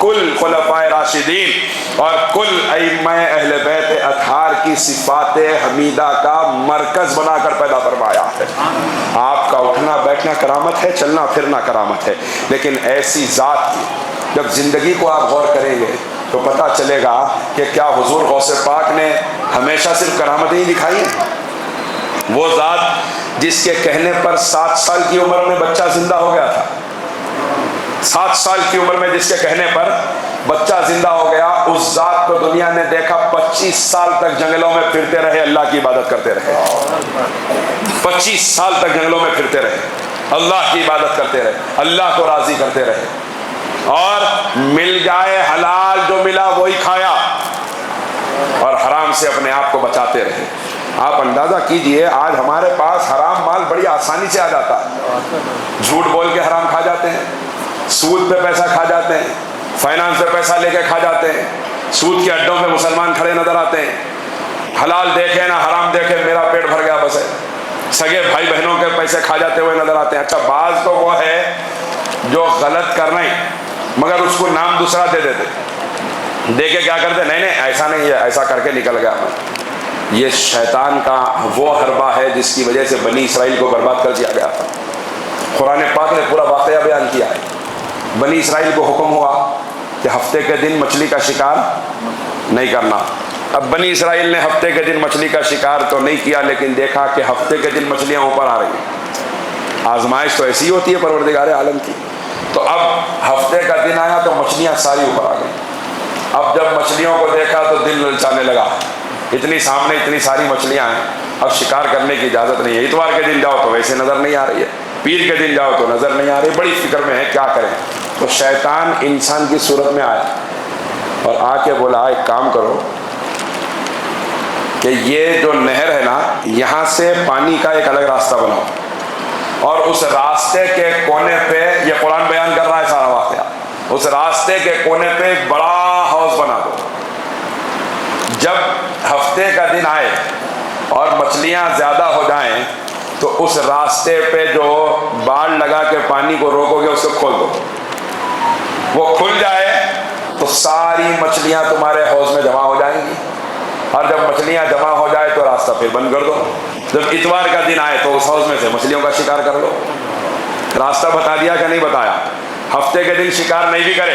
کل خلفائے راشدین اور کل ائمہ اہل بیت اطہار کی صفات حمیدہ کا مرکز بنا کر پیدا فرمایا ہے۔ آپ کا اٹھنا بیٹھنا کرامت ہے، چلنا پھرنا کرامت ہے، لیکن ایسی ذات کی جب زندگی کو آپ غور کریں گے تو پتہ چلے گا کہ کیا حضور غوث پاک نے ہمیشہ صرف کرامتیں ہی دکھائی ہیں؟ وہ ذات جس کے کہنے پر 7 سال کی عمر میں بچہ زندہ ہو گیا تھا، 7 سال کی عمر میں جس کے کہنے پر بچہ زندہ ہو گیا، اس ذات کو دنیا نے دیکھا 25 سال تک جنگلوں میں پھرتے رہے، اللہ کی عبادت کرتے رہے، 25 سال تک جنگلوں میں پھرتے رہے، اللہ کی عبادت کرتے رہے، اللہ کو راضی کرتے رہے، اور مل جائے حلال جو ملا وہی کھایا، اور حرام سے اپنے آپ کو بچاتے رہے۔ آپ اندازہ کیجئے آج ہمارے پاس حرام مال بڑی آسانی سے آ جاتا ہے، جھوٹ بول کے حرام کھا جاتے ہیں، سود پہ پیسہ کھا جاتے ہیں، فائنانس پہ پیسہ لے کے کھا جاتے ہیں، سود کے اڈوں پہ مسلمان کھڑے نظر آتے ہیں، حلال دیکھے نہ حرام دیکھے میرا پیٹ بھر گیا بس ہے، سگے بھائی بہنوں کے پیسے کھا جاتے ہوئے نظر آتے ہیں۔ اچھا بعض تو وہ ہے جو غلط کر رہے ہیں مگر اس کو نام دوسرا دے دیتے، دے کے کیا کرتے، نہیں نہیں ایسا نہیں ہے، ایسا کر کے نکل گیا۔ یہ شیطان کا وہ حربہ ہے جس کی وجہ سے بنی اسرائیل کو برباد کر دیا گیا تھا۔ قرآن پاک نے پورا واقعہ بیان کیا ہے۔ بنی اسرائیل کو حکم ہوا کہ ہفتے کے دن مچھلی کا شکار نہیں کرنا۔ اب بنی اسرائیل نے ہفتے کے دن مچھلی کا شکار تو نہیں کیا، لیکن دیکھا کہ ہفتے کے دن مچھلیاں اوپر آ رہی ہیں۔ آزمائش تو ایسی ہوتی ہے پروردگار عالم کی۔ تو اب ہفتے کا دن آیا تو مچھلیاں ساری اوپر آ گئی۔ اب جب مچھلیوں کو دیکھا تو دل للچانے لگا، اتنی سامنے اتنی ساری مچھلیاں ہیں، اب شکار کرنے کی اجازت نہیں ہے۔ اتوار کے دن جاؤ تو ویسے نظر نہیں آ رہی ہے، پیر کے دن جاؤ تو نظر نہیں آ رہی، بڑی فکر میں ہے کیا کریں۔ تو شیطان انسان کی صورت میں آیا اور آ کے بولا ایک کام کرو کہ یہ جو نہر ہے نا، یہاں سے پانی کا ایک الگ راستہ بناؤ، اور اس راستے کے کونے پہ، یہ قرآن بیان کر رہا ہے سارا واقعہ، اس راستے کے کونے پہ ایک بڑا ہاؤس بنا دو۔ جب ہفتے کا دن آئے اور مچھلیاں زیادہ ہو جائیں تو اس راستے پہ جو باڑ لگا کے پانی کو روکو گے اس کو کھول دو، وہ کھل جائے تو ساری مچھلیاں تمہارے حوض میں جمع ہو جائیں گی، اور جب مچھلیاں جمع ہو جائے تو راستہ پھر بند کر دو۔ جب اتوار کا دن آئے تو اس حوض میں سے مچھلیوں کا شکار کر لو۔ راستہ بتا دیا کہ نہیں بتایا؟ ہفتے کے دن شکار نہیں بھی کرے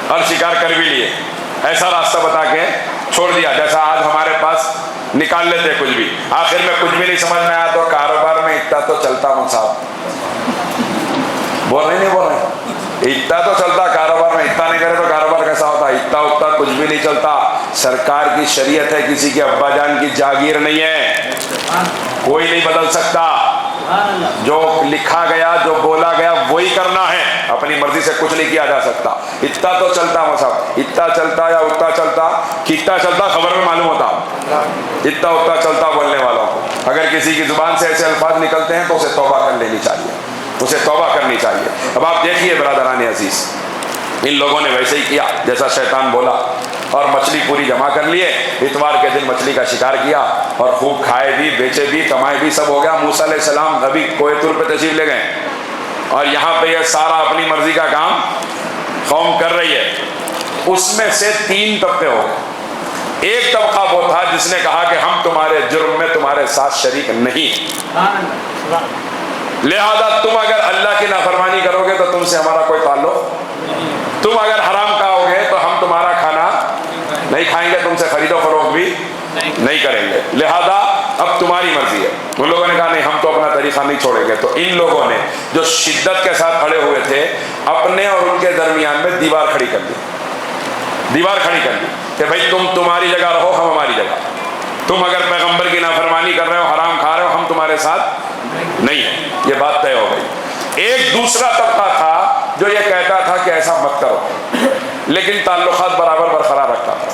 اور شکار کر بھی لیے، ایسا راستہ بتا کے چھوڑ دیا۔ جیسا آج ہمارے پاس نکال لیتے کچھ بھی، آخر میں کچھ بھی نہیں سمجھ میں آیا تو کاروبار میں اتنا تو چلتا ہوں صاحب، بول رہے نہیں بول رہے، اتنا تو چلتا کاروبار میں، اتنا نہیں کرے تو کاروبار کیسا ہوتا؟ اتنا اتنا کچھ بھی نہیں چلتا. سرکار کی شریعت ہے، کسی کے ابا جان کی جاگیر نہیں ہے، کوئی نہیں بدل سکتا. جو لکھا گیا، جو بولا گیا وہی کرنا ہے، اپنی مرضی سے کچھ نہیں کیا جا سکتا. اتنا تو چلتا مصحف، اتنا چلتا یا اتنا چلتا، کتنا چلتا خبر میں معلوم ہوتا. اتنا اتنا چلتا بولنے والوں کو. اگر کسی کی زبان سے ایسے الفاظ نکلتے ہیں تو اسے توبہ کر لینی چاہیے، اسے توبہ کرنی چاہیے. اب آپ دیکھیے برادران عزیز، ان لوگوں نے ویسے ہی کیا جیسا شیطان بولا، اور مچھلی پوری جمع کر لیے. اتوار کے دن مچھلی کا شکار کیا اور خوب کھائے بھی، بیچے بھی، کمائے بھی، سب ہو گیا. موسیٰ علیہ السلام ابھی کوہ طور پہ تشریف لے گئے، اور یہاں پہ یہ سارا اپنی مرضی کا کام قوم کر رہی ہے. اس میں سے 3 طبقے ہو گئے. ایک طبقہ وہ تھا جس نے کہا کہ ہم تمہارے جرم میں تمہارے ساتھ شریک نہیں، لہذا تم اگر اللہ کی نافرمانی کرو گے تو تم سے ہمارا کوئی تعلق، تم اگر حرام کھاؤ گے تو ہم تمہارا کھانا نہیں کھائیں گے، تم سے خرید و فروخت بھی نہیں کریں گے، لہذا اب تمہاری مرضی ہے. ان لوگوں نے کہا نہیں، ہم تو اپنا طریقہ نہیں چھوڑیں گے. تو ان لوگوں نے جو شدت کے ساتھ کھڑے ہوئے تھے، اپنے اور ان کے درمیان میں دیوار کھڑی کر دی. دیوار کھڑی کر دی کہ بھائی تم تمہاری جگہ رہو، ہم ہماری جگہ. تم اگر پیغمبر کی نافرمانی کر رہے ہو، حرام کھا رہے ہو، ہم تمہارے ساتھ نہیں ہیں. یہ بات طے ہو گئی. ایک دوسرا طبقہ تھا جو یہ کہتا تھا کہ ایسا مت کرو، لیکن تعلقات برابر برقرار رکھتا تھا.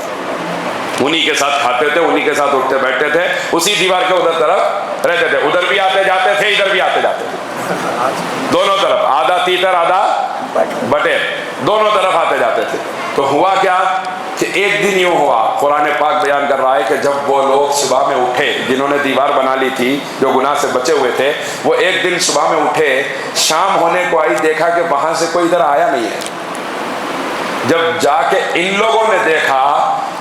انہی کے ساتھ کھاتے تھے، انہی کے ساتھ اٹھتے بیٹھتے تھے، اسی دیوار کے ادھر طرف رہتے تھے. ادھر بھی آتے جاتے تھے، ادھر بھی آتے جاتے تھے، دونوں طرف، آدھا تیتر آدھا بٹیر، دونوں طرف آتے جاتے تھے. تو ہوا کیا کہ ایک دن یوں ہوا، قرآن پاک بیان کر رہا ہے کہ جب وہ لوگ صبح میں اٹھے جنہوں نے دیوار بنا لی تھی، جو گناہ سے بچے ہوئے تھے، وہ ایک دن صبح میں اٹھے، شام ہونے کو آئی، دیکھا کہ وہاں سے کوئی ادھر آیا نہیں ہے. جب جا کے ان لوگوں نے دیکھا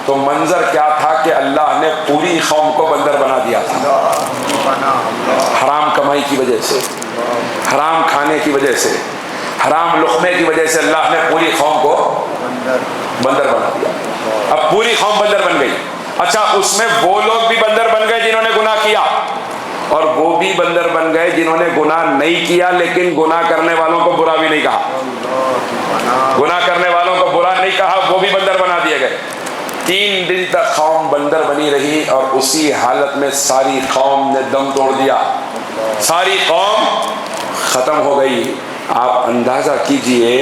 تو منظر کیا تھا کہ اللہ نے پوری قوم کو بندر بنا دیا تھا. حرام کمائی کی وجہ سے، حرام کھانے کی وجہ سے، حرام لقمے کی وجہ سے اللہ نے پوری قوم کو بندر بنا دیا. اب پوری قوم بندر بن گئی. اچھا، اس میں وہ لوگ بھی بندر بن گئے جنہوں نے گناہ کیا، اور وہ بھی بندر بن گئے جنہوں نے گناہ نہیں کیا لیکن گناہ کرنے والوں کو برا بھی نہیں کہا. گناہ کرنے والوں کو برا نہیں کہا، وہ بھی بندر بنا دیے گئے. 3 دن تک قوم بندر بنی رہی، اور اسی حالت میں ساری قوم نے دم توڑ دیا، ساری قوم ختم ہو گئی. آپ اندازہ کیجئے،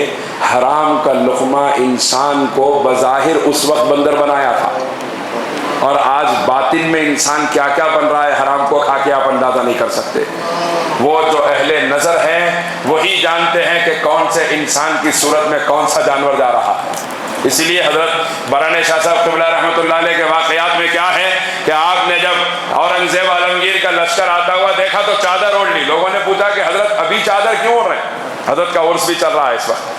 حرام کا لقمہ انسان کو بظاہر اس وقت بندر بنایا تھا، اور آج باطن میں انسان کیا کیا بن رہا ہے حرام کو کھا کے آپ اندازہ نہیں کر سکتے. وہ جو اہل نظر ہیں وہی جانتے ہیں کہ کون سے انسان کی صورت میں کون سا جانور جا رہا ہے. اسی لیے حضرت برہنہ شاہ صاحب قبلہ رحمۃ اللہ علیہ کے واقعات میں کیا ہے کہ آپ نے جب اورنگزیب عالمگیر کا لشکر آتا ہوا دیکھا تو چادر اوڑھ لی. لوگوں نے پوچھا کہ حضرت ابھی چادر کیوں اوڑھ رہے ہیں؟ حضرت کا عرس بھی چل رہا ہے اس وقت.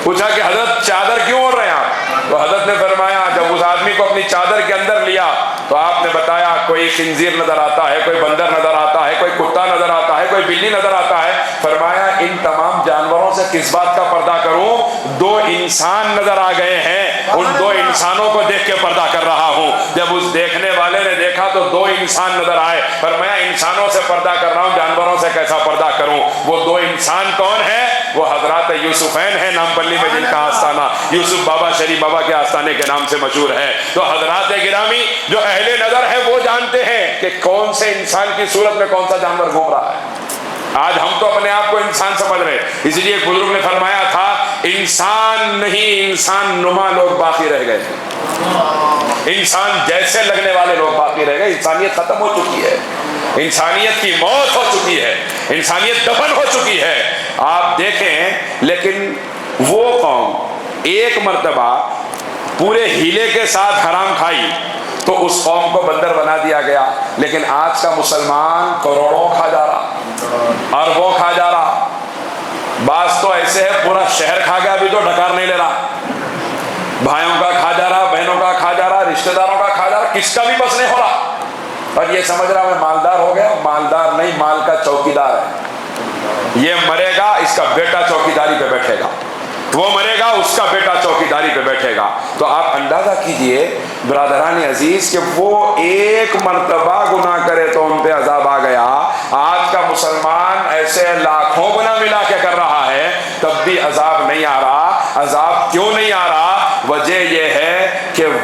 پوچھا کہ حضرت چادر کیوں اوڑھ رہے ہیں آپ؟ تو حضرت نے فرمایا، جب اس آدمی کو اپنی چادر کے اندر لیا تو آپ نے بتایا کوئی خنزیر نظر آتا ہے، کوئی بندر نظر آتا ہے، کوئی کتا نظر آتا ہے، کوئی بلی نظر آتا ہے. فرمایا ان تمام جانوروں سے کس بات کا پردہ کروں؟ 2 انسان نظر آ گئے ہیں، ان 2 انسانوں کو دیکھ کے پردہ کر رہا ہوں. جب اس دیکھنے والے نے دیکھا تو 2 انسان نظر آئے. فرمایا انسانوں سے پردہ کر رہا ہوں، جانوروں سے کیسا پردہ کروں؟ وہ 2 انسان کون ہیں؟ وہ حضرات یوسفین ہیں، نام پلی میں جن کا آستانہ یوسف بابا شریف بابا کے آستانے کے نام سے مشہور ہے. تو حضرات گرامی، جو اہل نظر ہے وہ جانتے ہیں کہ کون سے انسان کی صورت میں کون سا جانور گھوم رہا ہے. آج ہم تو اپنے آپ کو انسان سمجھ رہے، اس لیے ایک بزرگ نے فرمایا تھا، انسان نہیں انسان نما لوگ باقی رہ گئے. انسان جیسے لگنے والے لوگ باقی رہ گئے. انسانیت ختم ہو چکی ہے، انسانیت کی موت ہو چکی ہے، انسانیت دفن ہو چکی ہے. آپ دیکھیں، لیکن وہ قوم ایک مرتبہ پورے ہیلے کے ساتھ حرام کھائی تو اس قوم کو بندر بنا دیا گیا. لیکن آج کا مسلمان کروڑوں کھا جا رہا، اربوں کھا جا رہا. بعض تو ایسے ہے پورا شہر کھا گیا، ابھی تو ڈکار نہیں لے رہا. بھائیوں کا کھا جا رہا، بہنوں کا کھا جا رہا، رشتہ داروں کا کھا جا رہا، کس کا بھی بس نہیں ہو رہا. اور یہ سمجھ رہا میں مالدار ہو گیا. مالدار نہیں، مال کا چوکیدار ہے. یہ مرے گا، اس کا بیٹا چوکیداری پہ بیٹھے گا، وہ مرے گا، اس کا بیٹا چوکیداری پہ بیٹھے گا. تو آپ اندازہ کیجئے برادران عزیز کہ وہ ایک مرتبہ گناہ کرے تو ان پہ عذاب آ گیا. آج کا مسلمان ایسے لاکھوں گناہ ملا کے کر رہا ہے، تب بھی عذاب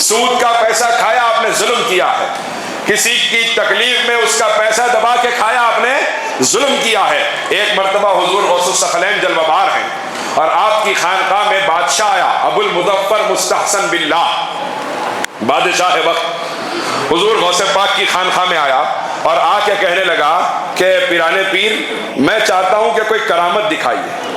سود کا پیسہ کھایا آپ نے ظلم کیا ہے، کسی کی تکلیف میں اس کا پیسہ دبا کے کھایا آپ نے ظلم کیا ہے۔ ایک مرتبہ حضور غوث الثقلین جلوہ بار ہیں اور آپ کی خانقاہ میں بادشاہ آیا، ابو المظفر مستحسن باللہ بادشاہ وقت، حضور غوث پاک کی خانقاہ میں آیا اور آ کے کہنے لگا کہ پیرانے پیر میں چاہتا ہوں کہ کوئی کرامت دکھائیے۔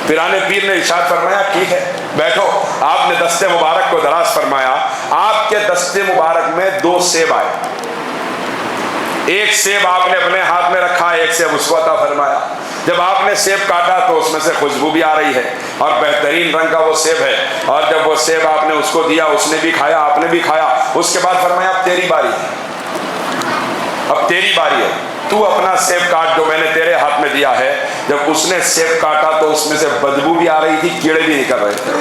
پیرانے پیر نے ارشاد فرمایا ٹھیک ہے بیٹھو۔ آپ نے دستے مبارک کو دراز فرمایا، آپ کے دستے مبارک میں 2 سیب آئے، ایک سیب آپ نے اپنے ہاتھ میں رکھا، ایک سیب اس کو عطا فرمایا۔ جب آپ نے سیب کاٹا تو اس میں سے خوشبو بھی آ رہی ہے اور بہترین رنگ کا وہ سیب ہے، اور جب وہ سیب آپ نے اس کو دیا، اس نے بھی کھایا، آپ نے بھی کھایا۔ اس کے بعد فرمایا اب تیری باری ہے، اب تیری باری ہے، تو اپنا سیب کاٹ جو میں نے تیرے ہاتھ میں دیا ہے۔ جب اس نے سیب کاٹا تو اس میں سے بدبو بھی آ رہی تھی، کیڑے بھی نکل رہے تھے۔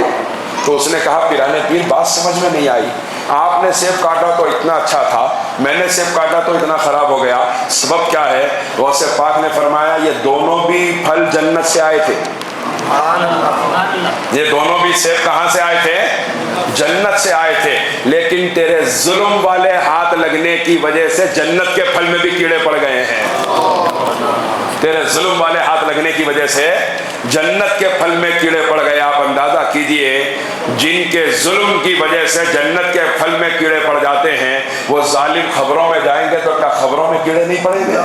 تو اس نے کہا پیرانے پیر بات سمجھ میں نہیں آئی، آپ نے سیب کاٹا تو اتنا اچھا تھا، میں نے سیب کاٹا تو اتنا خراب ہو گیا، سبب کیا ہے؟ غوث پاک نے فرمایا یہ دونوں بھی پھل جنت سے آئے تھے، یہ دونوں بھی سیب کہاں سے آئے تھے؟ جنت سے آئے تھے، لیکن تیرے ظلم والے ہاتھ لگنے کی وجہ سے جنت کے پھل میں بھی کیڑے پڑ گئے ہیں۔ تیرے ظلم والے ہاتھ لگنے کی وجہ سے جنت کے پھل میں کیڑے پڑ گئے۔ آپ اندازہ کیجئے جن کے ظلم کی وجہ سے جنت کے پھل میں کیڑے پڑ جاتے ہیں، وہ ظالم خبروں میں جائیں گے تو کیا خبروں میں کیڑے نہیں پڑیں گے؟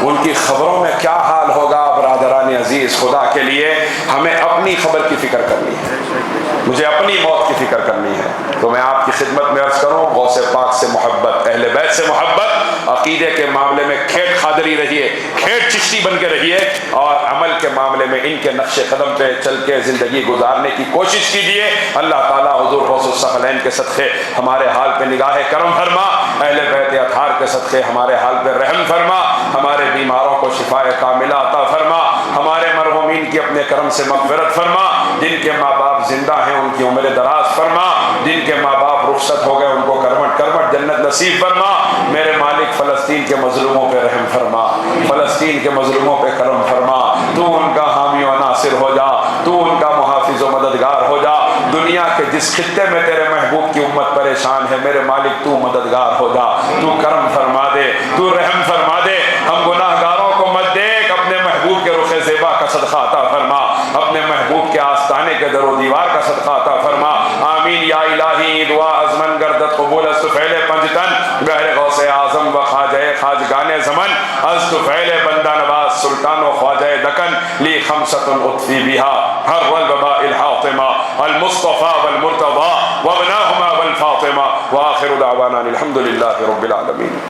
ان کی خبروں میں کیا حال ہوگا؟ برادران عزیز، خدا کے لیے ہمیں اپنی خبر کی فکر کرنی ہے، مجھے اپنی موت کی فکر کرنی ہے۔ تو میں آپ کی خدمت میں عرض کروں، غوث پاک سے محبت، اہل بیت سے محبت، عقیدے کے معاملے میں کھیٹ خادری رہیے، کھیٹ چشتی بن کے رہیے، اور عمل کے معاملے میں ان کے نقش قدم پہ چل کے زندگی گزارنے کی کوشش کیجیے۔ اللہ تعالیٰ حضور غوث الثقلین کے صدقے ہمارے حال پہ نگاہ کرم فرما، اہل بیت اطہار کے صدقے ہمارے حال پہ رحم فرما، ہمارے بیماروں کو شفاء کاملہ عطا فرما، ہمارے مرحومین کی اپنے کرم سے مغفرت فرما، جن کے ماں باپ زندہ ہیں ان کی عمر دراز فرما، جن کے ماں باپ رخصت ہو گئے ان کو کرمٹ کرمٹ جنت نصیب فرما۔ میرے مالک فلسطین کے مظلوموں پہ رحم فرما، فلسطین کے مظلوموں پہ کرم فرما، تو ان کا حامی و ناصر ہو جا، تو ان کا محافظ و مددگار ہو جا۔ دنیا کے جس خطے میں تیرے محبوب کی امت پریشان ہے، میرے مالک تو مددگار ہو جا، تو کرم فرما دے، تو رحم فرما دے۔ ہم گناہ گاروں کو مت دیکھ، اپنے محبوب کے رخ زیبا کا صدقہ عطا فرما، اپنے محبوب کے آستانے کے در و دیوار کا صدقہ عطا فرما۔ آمین یا الہی، دعا ازمن گردت قبول است فعل پنجتن، بہر غوث اعظم و خواجہ خواجگان زمن، از فعل بندہ نواز سلطان و خواجہ دکن، لی خمسۃ اطفی بہا ہر والوباء الحاطمہ، المصطفى والمرتضى وابناہما والفاطمہ، وآخر دعوانا الحمد للہ رب العالمین۔